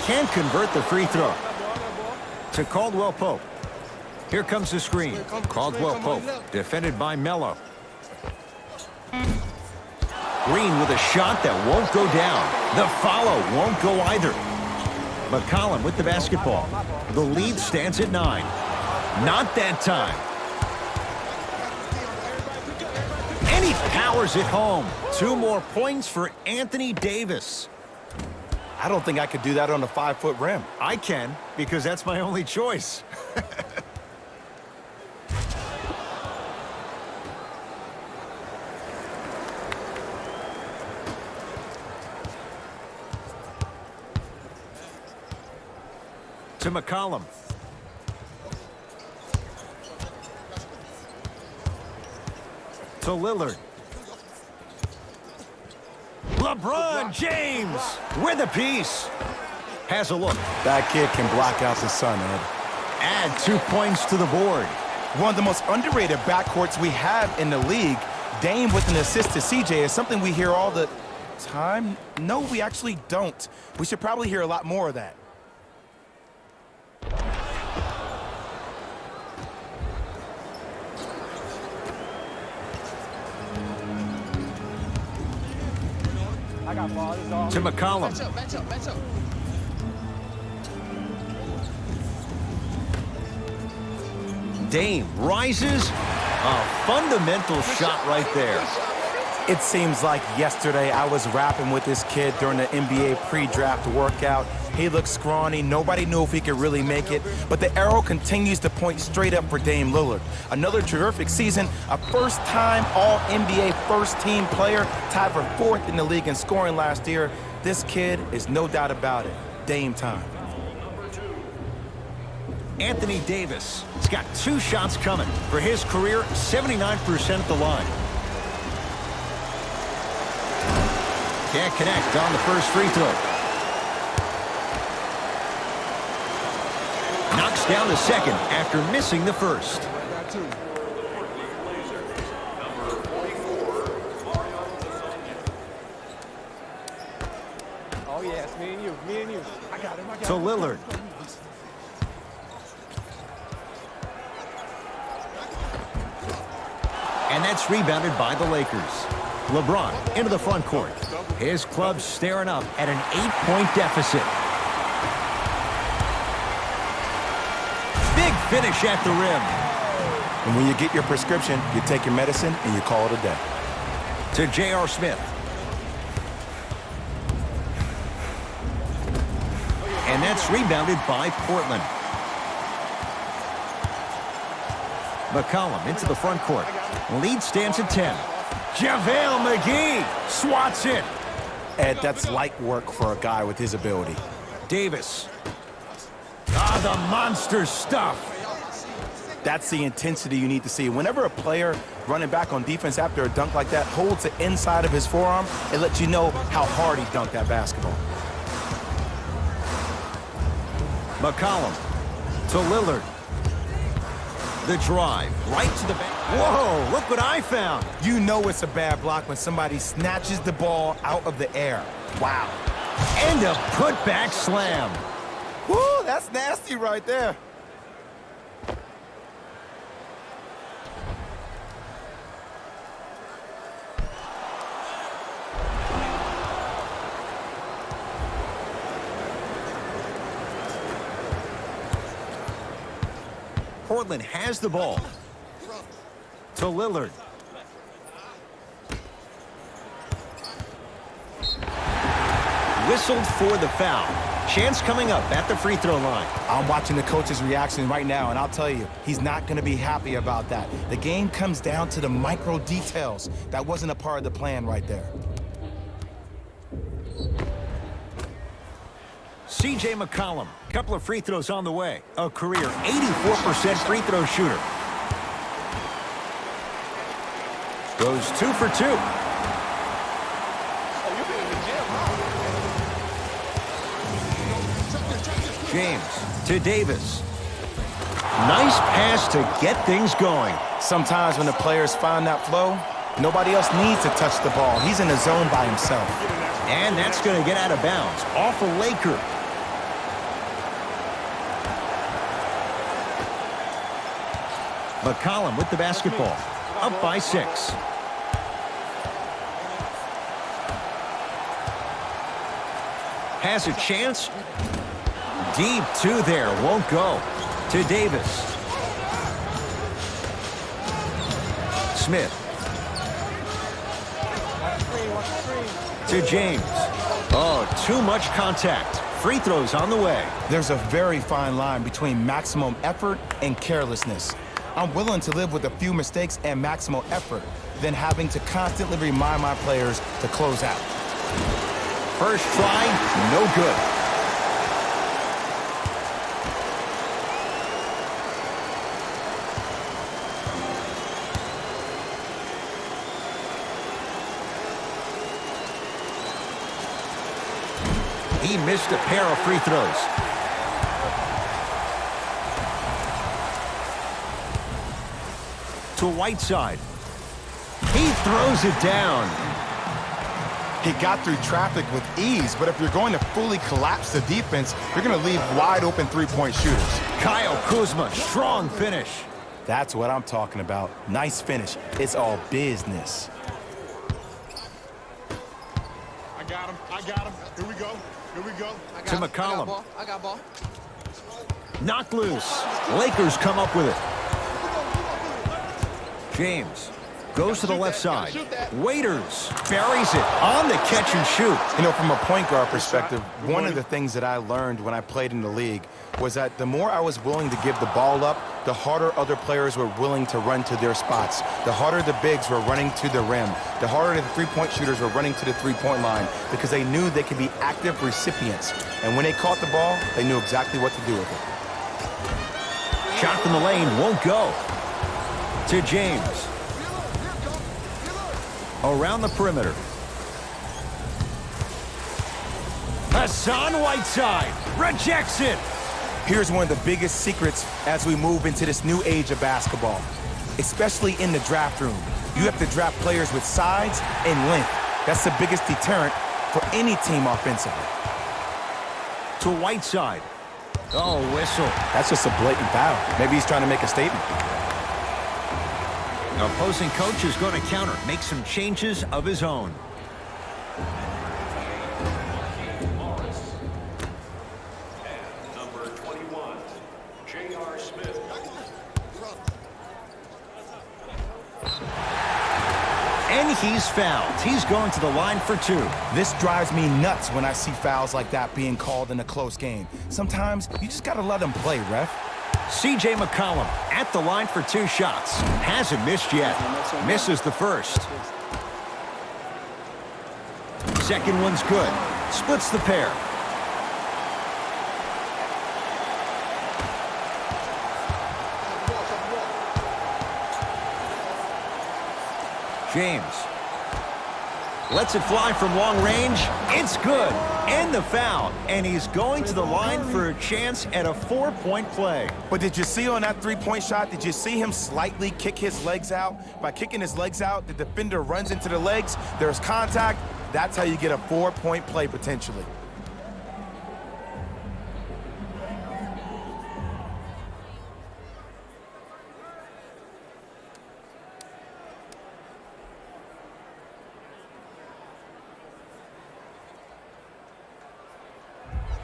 Can't convert the free throw. To Caldwell Pope. Here comes the screen. Caldwell Pope defended by Melo. Green with a shot that won't go down. The follow won't go either. McCollum with the basketball. The lead stands at 9. Not that time. And he powers it home. 2 more points for Anthony Davis. I don't think I could do that on a 5-foot rim. I can, because that's my only choice. To McCollum. To Lillard. LeBron James with a piece. Has a look. That kid can block out the sun, Ed. Add 2 points to the board. One of the most underrated backcourts we have in the league. Dame with an assist to CJ is something we hear all the time. No, we actually don't. We should probably hear a lot more of that. I got ball. This is all. To McCollum. Match up. Dame rises. A fundamental shot right there. It seems like yesterday I was rapping with this kid during the NBA pre-draft workout. He looked scrawny. Nobody knew if he could really make it. But the arrow continues to point straight up for Dame Lillard. Another terrific season. A first-time All-NBA first-team player. Tied for 4th in the league in scoring last year. This kid is no doubt about it. Dame time. Anthony Davis has got 2 shots coming. For his career, 79% at the line. Can't connect on the first free throw. Knocks down the second after missing the first. Oh, yes, me and you. I got him. To Lillard. And that's rebounded by the Lakers. LeBron into the front court. His club staring up at an 8-point deficit. Big finish at the rim. And when you get your prescription, you take your medicine and you call it a day. To J.R. Smith. And that's rebounded by Portland. McCollum into the front court. Lead stands at 10. JaVale McGee swats it. Ed, that's light work for a guy with his ability. Davis. Ah, the monster stuff. That's the intensity you need to see. Whenever a player running back on defense after a dunk like that holds the inside of his forearm, it lets you know how hard he dunked that basketball. McCollum to Lillard. The drive right to the back. Whoa, look what I found. You know it's a bad block when somebody snatches the ball out of the air. Wow. And a putback slam. Woo, that's nasty right there. Portland has the ball. To Lillard. Whistled for the foul. Chance coming up at the free throw line. I'm watching the coach's reaction right now, and I'll tell you, he's not going to be happy about that. The game comes down to the micro details. That wasn't a part of the plan right there. C.J. McCollum, couple of free throws on the way. A career 84% free throw shooter. Goes 2 for 2. James to Davis. Nice pass to get things going. Sometimes when the players find that flow, nobody else needs to touch the ball. He's in the zone by himself. And that's going to get out of bounds. Off a Laker. McCollum with the basketball. Up by 6. Has a chance. Deep 2 there. Won't go. To Davis. Smith. To James. Oh, too much contact. Free throws on the way. There's a very fine line between maximum effort and carelessness. I'm willing to live with a few mistakes and maximal effort than having to constantly remind my players to close out. First try, no good. He missed a pair of free throws. To Whiteside. He throws it down. He got through traffic with ease, but if you're going to fully collapse the defense, you're going to leave wide open three-point shooters. Kyle Kuzma, strong finish. That's what I'm talking about. Nice finish. It's all business. I got him. I got him. Here we go. Here we go. To McCollum. I got ball. Knocked loose. Lakers come up with it. James goes to the left side. Waiters buries it on the catch and shoot. You know, from a point guard perspective, one of the things that I learned when I played in the league was that the more I was willing to give the ball up, the harder other players were willing to run to their spots. The harder the bigs were running to the rim. The harder the three-point shooters were running to the three-point line because they knew they could be active recipients. And when they caught the ball, they knew exactly what to do with it. Shot from the lane won't go. To James. Around the perimeter. Hassan Whiteside rejects it. Here's one of the biggest secrets as we move into this new age of basketball, especially in the draft room. You have to draft players with size and length. That's the biggest deterrent for any team offensively. To Whiteside. Oh, whistle. That's just a blatant foul. Maybe he's trying to make a statement. Opposing coach is going to counter, make some changes of his own. Number 21, J.R. Smith. And he's fouled. He's going to the line for 2. This drives me nuts when I see fouls like that being called in a close game. Sometimes you just got to let them play, ref. C.J. McCollum at the line for 2 shots. Hasn't missed yet. Misses the first. Second one's good. Splits the pair. James lets it fly from long range. It's good. And the foul. And he's going to the line for a chance at a 4-point play. But did you see on that three-point shot, did you see him slightly kick his legs out? By kicking his legs out, the defender runs into the legs. There's contact. That's how you get a 4-point play potentially.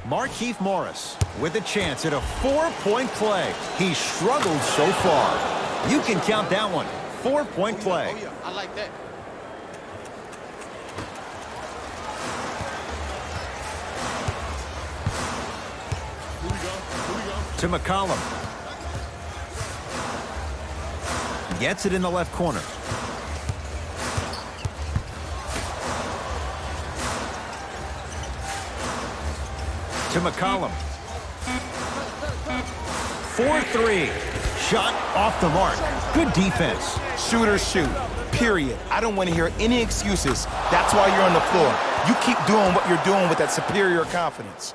Markieff Morris with a chance at a 4-point play. He struggled so far. You can count that one. 4-point play. Oh, yeah. I like that. To McCollum. Gets it in the left corner. To McCollum. 4-3. Shot off the mark. Good defense. Shooters shoot, period. I don't want to hear any excuses. That's why you're on the floor. You keep doing what you're doing with that superior confidence.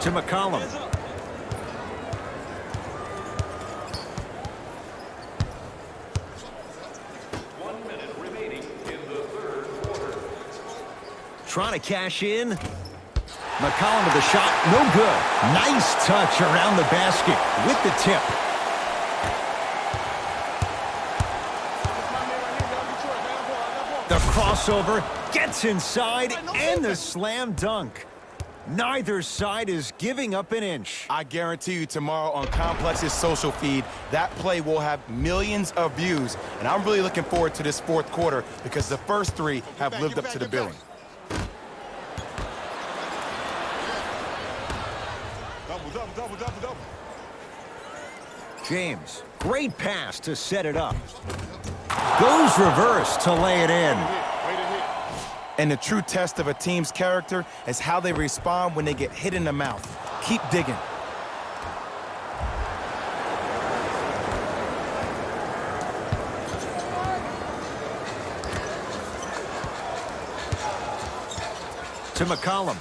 To McCollum. Trying to cash in. McCollum with the shot. No good. Nice touch around the basket with the tip. The crossover gets inside and the slam dunk. Neither side is giving up an inch. I guarantee you tomorrow on Complex's social feed, that play will have millions of views. And I'm really looking forward to this fourth quarter because the first three have lived up to the billing. Double. James, great pass to set it up. Goes reverse to lay it in. And the true test of a team's character is how they respond when they get hit in the mouth. Keep digging. To McCollum.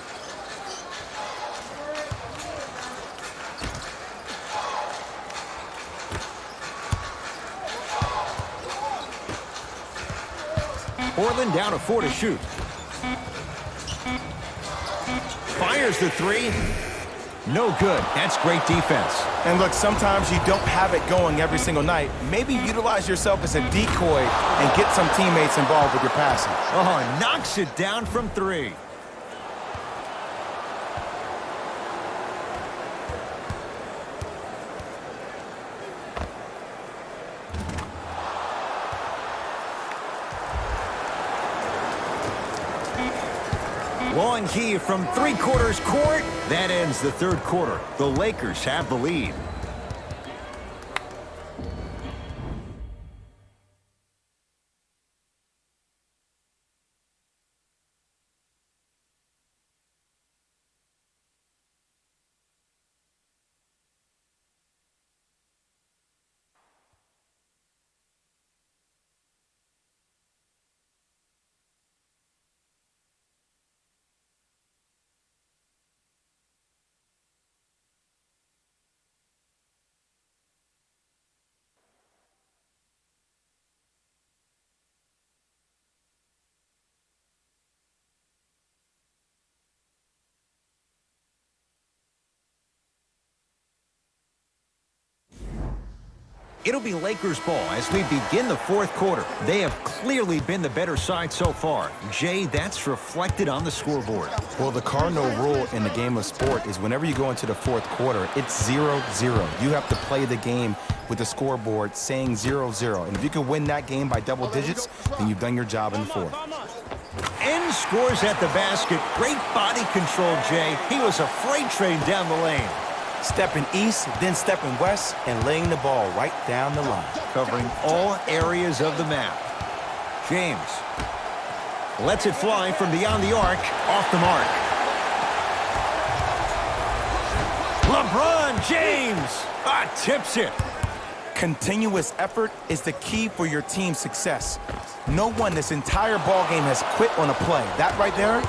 Portland down to 4 to shoot. Fires the three. No good. That's great defense. And look, sometimes you don't have it going every single night. Maybe utilize yourself as a decoy and get some teammates involved with your passing. Oh, knocks it down from 3. Long key from 3/4 court. That ends the third quarter. The Lakers have the lead. It'll be Lakers ball as we begin the fourth quarter. They have clearly been the better side so far. Jay, that's reflected on the scoreboard. Well, the cardinal rule in the game of sport is whenever you go into the fourth quarter, it's 0-0. You have to play the game with the scoreboard saying 0-0. And if you can win that game by double digits, then you've done your job in the fourth. And scores at the basket. Great body control, Jay. He was a freight train down the lane. Stepping east, then stepping west, and laying the ball right down the line. Covering all areas of the map. James lets it fly from beyond the arc, off the mark. LeBron James tips it. Continuous effort is the key for your team's success. No one this entire ball game has quit on a play. That right there,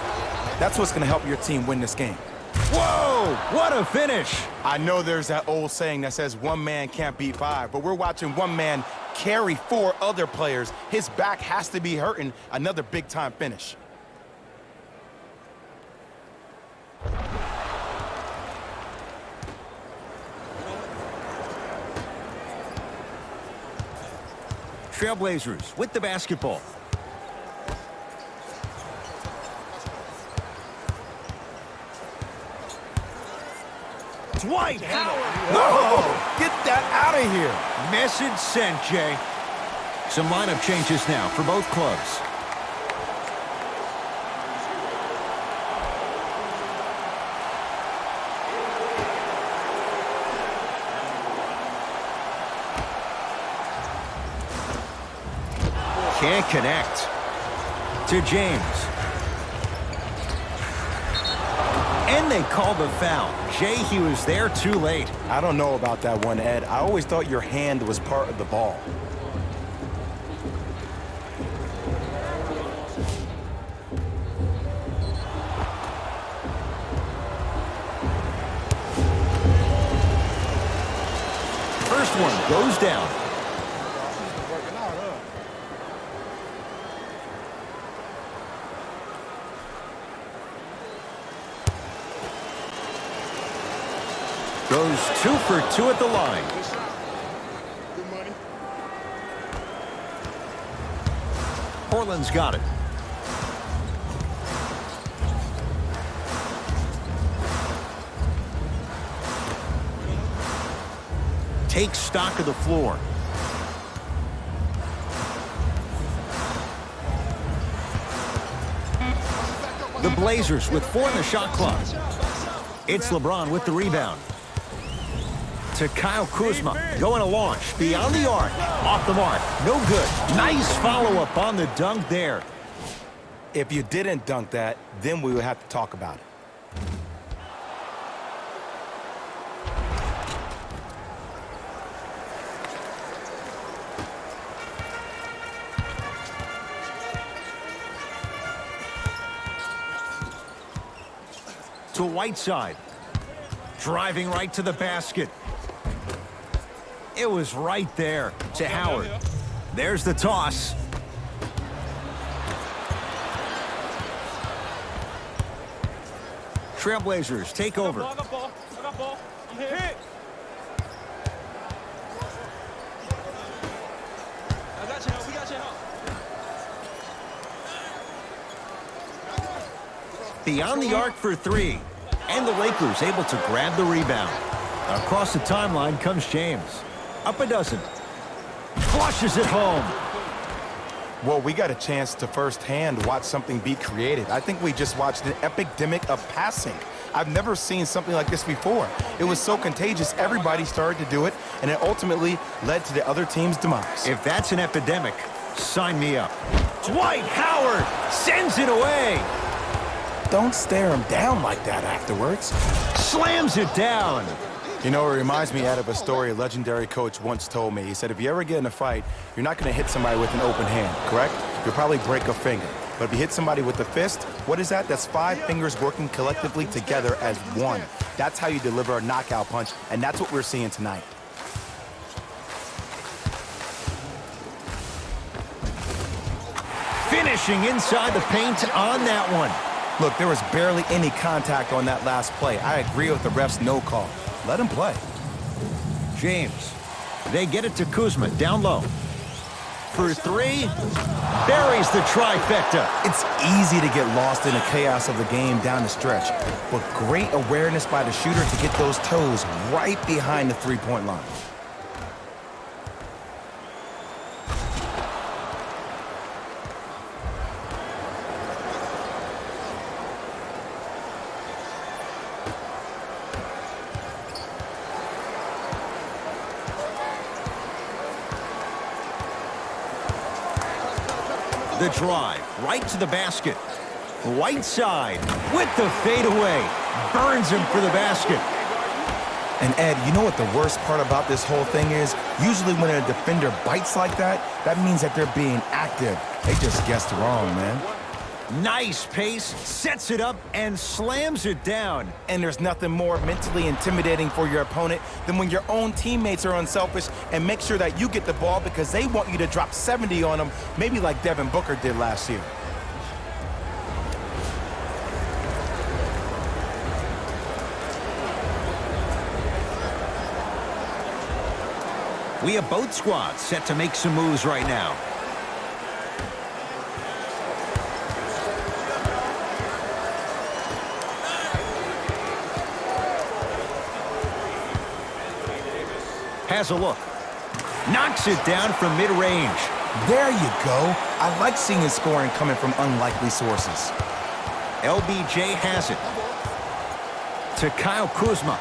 that's what's going to help your team win this game. Whoa, what a finish. I know there's that old saying that says one man can't beat five, but we're watching one man carry four other players. His back has to be hurting. Another big-time finish. Trailblazers with the basketball. Dwight Howard. Whoa! Get that out of here. Message sent, Jay. Some lineup changes now for both clubs. Can't connect. To James. And they call the foul. Jay, he was there too late. I don't know about that one, Ed. I always thought your hand was part of the ball. First one goes down. Goes 2 for 2 at the line. Good money. Portland's got it. Takes stock of the floor. The Blazers with 4 in the shot clock. It's LeBron with the rebound. To Kyle Kuzma, going to launch, beyond the arc, off the mark, no good. Nice follow-up on the dunk there. If you didn't dunk that, then we would have to talk about it. To Whiteside, driving right to the basket. It was right there to Howard. There's the toss. Trailblazers take over. I got ball. I'm here. Hit. I got your help. We got your help. Beyond the arc for 3. And the Lakers able to grab the rebound. Across the timeline comes James. Up a dozen. Flushes it home. Well, we got a chance to firsthand watch something be created. I think we just watched an epidemic of passing. I've never seen something like this before. It was so contagious, everybody started to do it, and it ultimately led to the other team's demise. If that's an epidemic, sign me up. Dwight Howard sends it away. Don't stare him down like that afterwards. Slams it down. You know, it reminds me out of a story a legendary coach once told me. He said, if you ever get in a fight, you're not going to hit somebody with an open hand, correct? You'll probably break a finger. But if you hit somebody with a fist, what is that? That's 5 fingers working collectively together as one. That's how you deliver a knockout punch, and that's what we're seeing tonight. Finishing inside the paint on that one. Look, there was barely any contact on that last play. I agree with the ref's no call. Let him play. James. They get it to Kuzma, down low. For 3. Buries the trifecta. It's easy to get lost in the chaos of the game down the stretch, but great awareness by the shooter to get those toes right behind the three-point line. The drive, right to the basket. Whiteside with the fadeaway. Burns him for the basket. And Ed, you know what the worst part about this whole thing is? Usually when a defender bites like that, that means that they're being active. They just guessed wrong, man. Nice pace, sets it up, and slams it down. And there's nothing more mentally intimidating for your opponent than when your own teammates are unselfish and make sure that you get the ball because they want you to drop 70 on them, maybe like Devin Booker did last year. We have both squads set to make some moves right now. Has a look. Knocks it down from mid-range. There you go. I like seeing scoring coming from unlikely sources. LBJ has it. To Kyle Kuzma.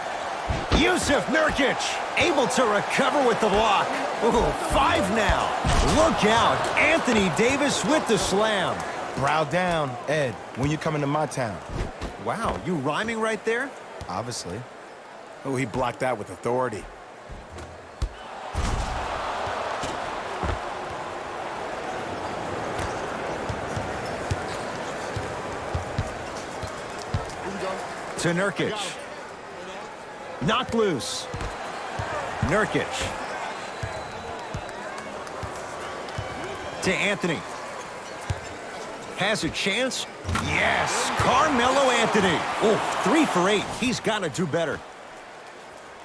Yusuf Nurkic able to recover with the block. Ooh, 5 now. Look out. Anthony Davis with the slam. Brow down. Ed, when you coming to my town? Wow, you rhyming right there? Obviously. Oh, he blocked that with authority. To Nurkic. Knocked loose. Nurkic. To Anthony. Has a chance. Yes, Carmelo Anthony. Oh, 3 for 8. He's got to do better.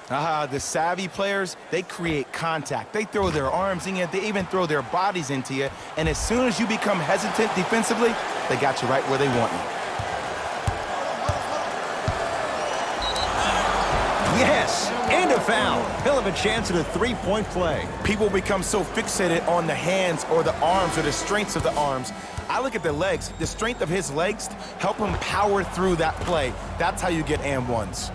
The savvy players, they create contact. They throw their arms in you. They even throw their bodies into you. And as soon as you become hesitant defensively, they got you right where they want you. Yes, and a foul. He'll have a chance at a 3-point play. People become so fixated on the hands or the arms or the strengths of the arms. I look at the legs. The strength of his legs help him power through that play. That's how you get and ones.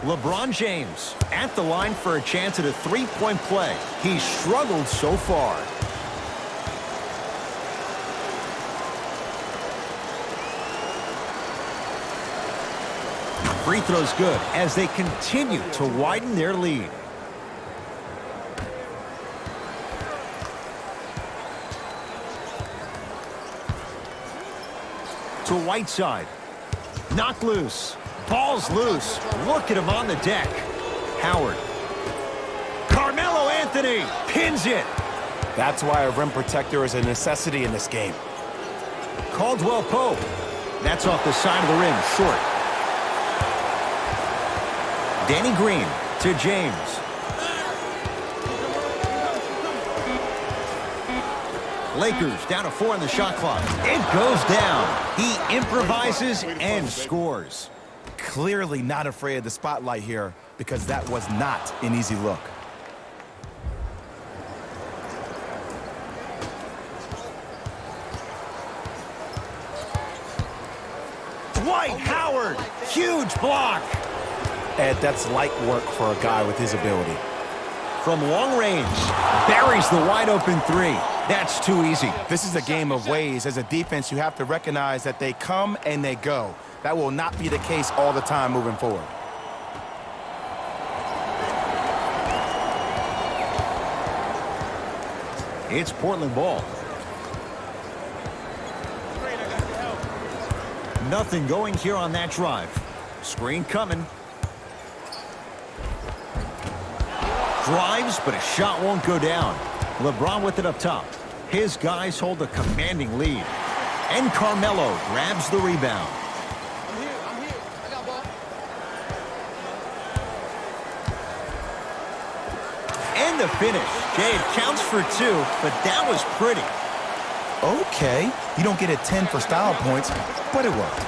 LeBron James at the line for a chance at a 3-point play. He's struggled so far. Free throw's good as they continue to widen their lead. To Whiteside. Knocked loose. Ball's loose. Look at him on the deck. Howard. Carmelo Anthony pins it. That's why a rim protector is a necessity in this game. Caldwell Pope. That's off the side of the rim, short. Danny Green to James. Lakers down to 4 on the shot clock. It goes down. He improvises and scores. Clearly not afraid of the spotlight here because that was not an easy look. Dwight Howard, huge block. Ed, that's light work for a guy with his ability. From long range, buries the wide open 3. That's too easy. This is a game of ways. As a defense, you have to recognize that they come and they go. That will not be the case all the time moving forward. It's Portland ball. Nothing going here on that drive. Screen coming. Drives, but a shot won't go down. LeBron with it up top. His guys hold a commanding lead. And Carmelo grabs the rebound. I'm here. I got ball. And the finish. Jay, it counts for 2, but that was pretty. Okay, you don't get a 10 for style points, but it worked.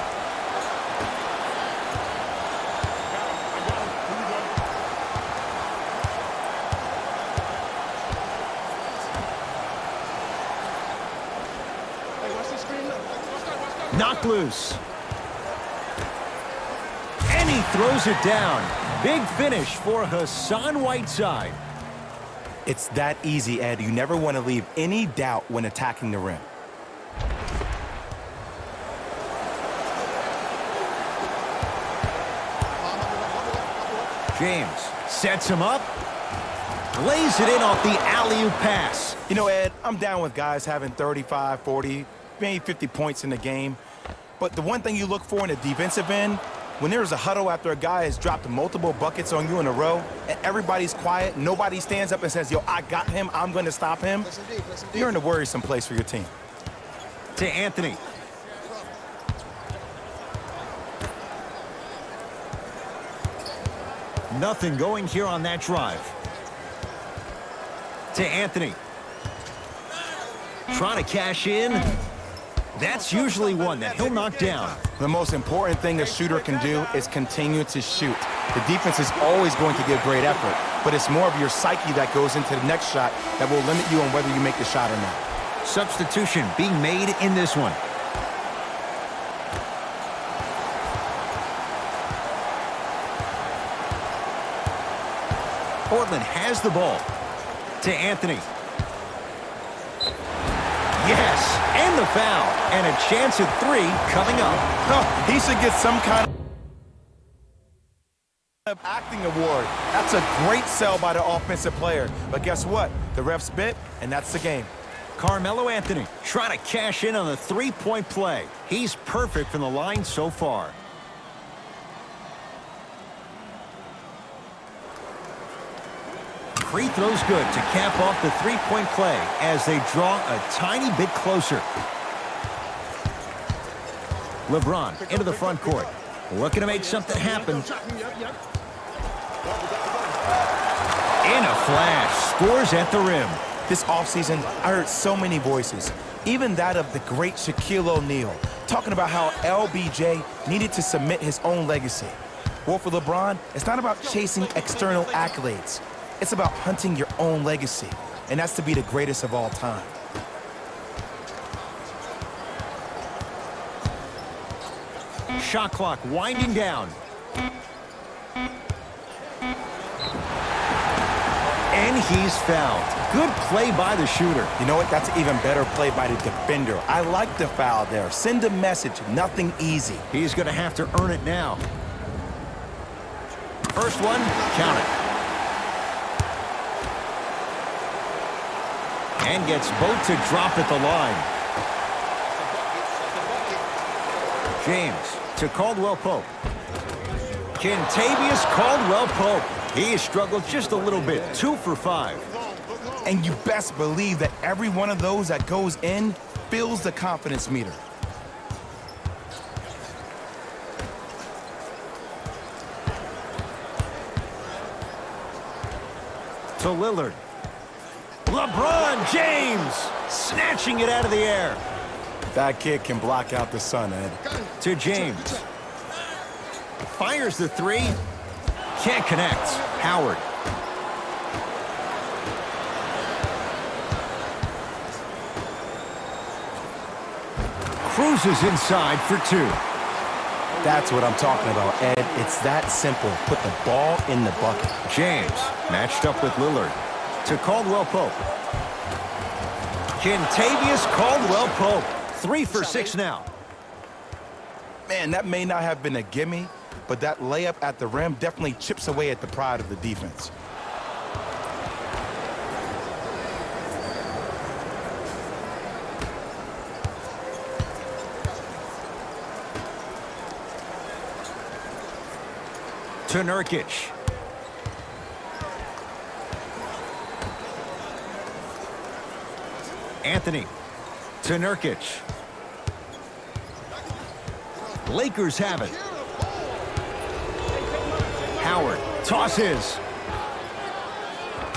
Hey, watch this screen. Look. Knocked loose. And he throws it down. Big finish for Hassan Whiteside. It's that easy, Ed. You never want to leave any doubt when attacking the rim. James sets him up. Lays it in off the alley-oop pass. You know, Ed, I'm down with guys having 35, 40, maybe 50 points in the game. But the one thing you look for in a defensive end, when there's a huddle after a guy has dropped multiple buckets on you in a row, and everybody's quiet, nobody stands up and says, yo, I got him, I'm going to stop him, you're in a worrisome place for your team. To Anthony. Nothing going here on that drive. To Anthony. Trying to cash in. That's usually one that he'll knock down. The most important thing a shooter can do is continue to shoot. The defense is always going to give great effort, but it's more of your psyche that goes into the next shot that will limit you on whether you make the shot or not. Substitution being made in this one. Portland has the ball. To Anthony. Yes, and the foul. And a chance at three coming up. Oh, he should get some kind of acting award. That's a great sell by the offensive player. But guess what? The refs bit, and that's the game. Carmelo Anthony trying to cash in on the three-point play. He's perfect from the line so far. Free throw's good to cap off the three-point play as they draw a tiny bit closer. LeBron into the front court. Looking to make something happen. In a flash. Scores at the rim. This offseason, I heard so many voices, even that of the great Shaquille O'Neal, talking about how LBJ needed to submit his own legacy. Well, for LeBron, it's not about chasing external accolades. It's about hunting your own legacy, and that's to be the greatest of all time. Shot clock winding down. And he's fouled. Good play by the shooter. You know what? That's an even better play by the defender. I like the foul there. Send a message. Nothing easy. He's going to have to earn it now. First one, count it. And gets both to drop at the line. James to Caldwell Pope. Kentavious Caldwell Pope. He has struggled just a little bit. 2 for 5. And you best believe that every one of those that goes in fills the confidence meter. To Lillard. LeBron James snatching it out of the air. That kid can block out the sun, Ed. To James. Fires the three. Can't connect. Howard. Cruises inside for 2. That's what I'm talking about, Ed. It's that simple. Put the ball in the bucket. James matched up with Lillard. To Caldwell Pope. Kentavious Caldwell Pope. 3 for 6 now. Man, that may not have been a gimme, but that layup at the rim definitely chips away at the pride of the defense. To Nurkic. Anthony to Nurkic. Lakers have it. Howard tosses.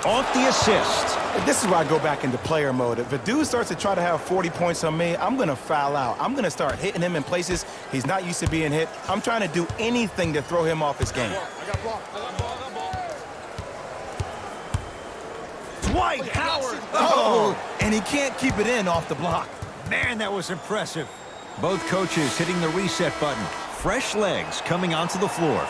Off the assist. This is where I go back into player mode. If a dude starts to try to have 40 points on me, I'm going to foul out. I'm going to start hitting him in places he's not used to being hit. I'm trying to do anything to throw him off his game. Dwight Howard. Oh, and he can't keep it in off the block. Man, that was impressive. Both coaches hitting the reset button. Fresh legs coming onto the floor.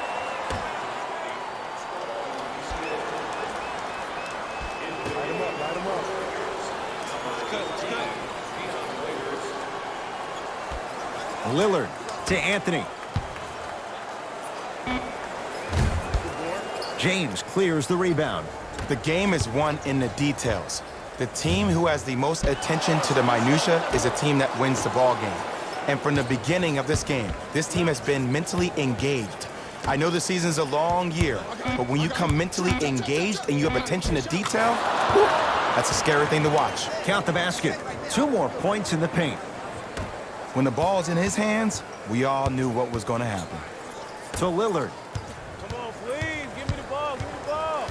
Light him up. Lillard to Anthony. James clears the rebound. The game is won in the details. The team who has the most attention to the minutia is a team that wins the ball game. And from the beginning of this game, this team has been mentally engaged. I know the season's a long year, but when you come mentally engaged and you have attention to detail, that's a scary thing to watch. Count the basket. 2 more points in the paint. When the ball's in his hands, we all knew what was going to happen. To Lillard. Come on, please. Give me the ball. Give me the ball.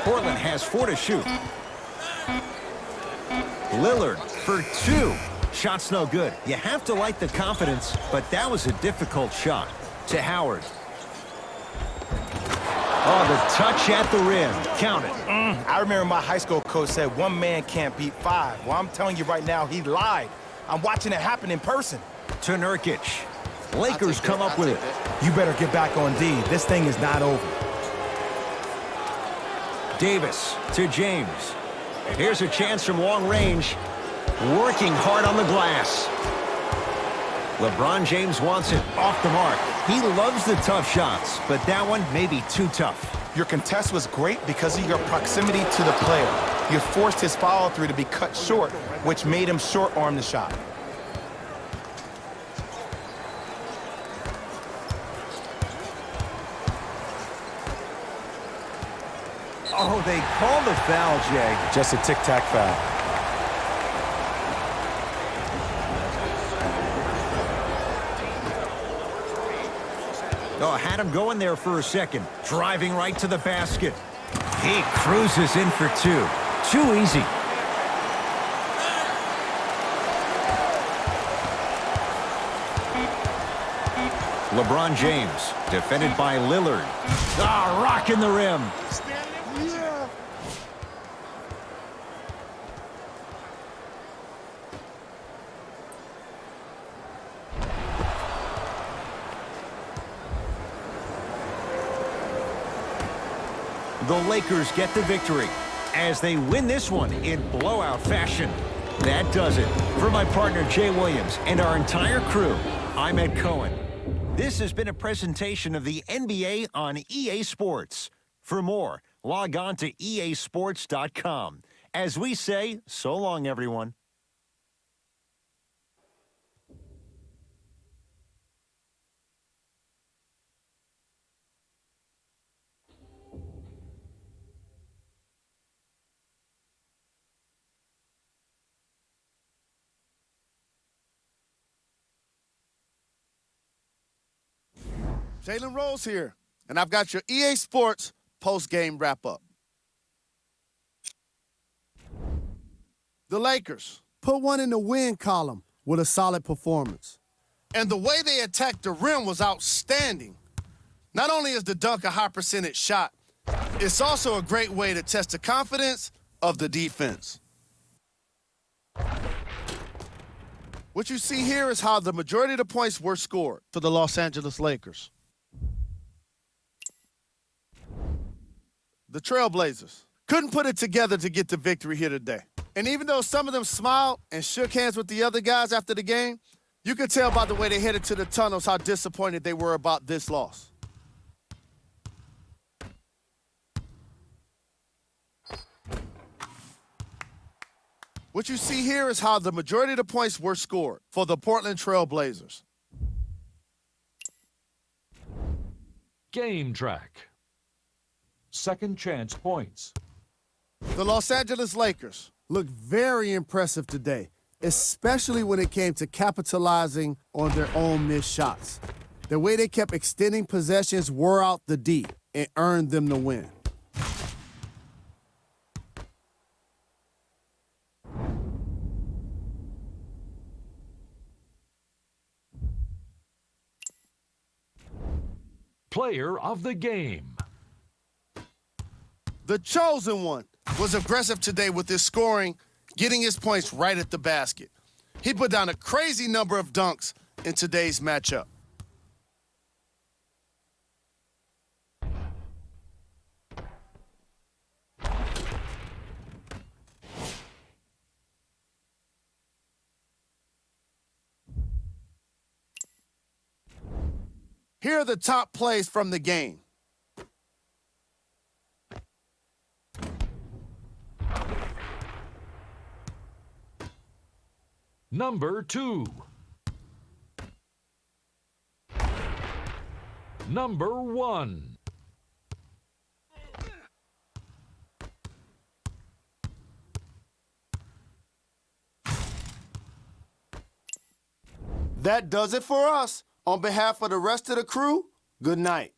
Portland has 4 to shoot. Lillard for 2. Shot's no good. You have to like the confidence, but that was a difficult shot. To Howard. Oh, the touch at the rim. Count it. I remember my high school coach said 1 man can't beat 5. Well, I'm telling you right now, he lied. I'm watching it happen in person. To Nurkic. Lakers come up with it. You better get back on D. This thing is not over. Davis to James. Here's a chance from long range. Working hard on the glass. LeBron James wants it off the mark. He loves the tough shots, but that one may be too tough. Your contest was great because of your proximity to the player. You forced his follow-through to be cut short, which made him short-arm the shot. Oh, they call the foul, Jay. Just a tic-tac foul. Oh, had him going there for a second. Driving right to the basket. He cruises in for 2. Too easy. LeBron James, defended by Lillard. Ah, rocking the rim. Yeah. The Lakers get the victory as they win this one in blowout fashion. That does it. For my partner, Jay Williams, and our entire crew, I'm Ed Cohen. This has been a presentation of the NBA on EA Sports. For more, log on to easports.com. As we say, so long, everyone. Jalen Rose here, and I've got your EA Sports post-game wrap-up. The Lakers put one in the win column with a solid performance. And the way they attacked the rim was outstanding. Not only is the dunk a high-percentage shot, it's also a great way to test the confidence of the defense. What you see here is how the majority of the points were scored for the Los Angeles Lakers. The Trailblazers couldn't put it together to get the victory here today. And even though some of them smiled and shook hands with the other guys after the game, you could tell by the way they headed to the tunnels how disappointed they were about this loss. What you see here is how the majority of the points were scored for the Portland Trailblazers. Game track. Second chance points. The Los Angeles Lakers looked very impressive today, especially when it came to capitalizing on their own missed shots. The way they kept extending possessions wore out the D and earned them the win. Player of the game. The chosen one was aggressive today with his scoring, getting his points right at the basket. He put down a crazy number of dunks in today's matchup. Here are the top plays from the game. Number 2. Number 1. That does it for us. On behalf of the rest of the crew, good night.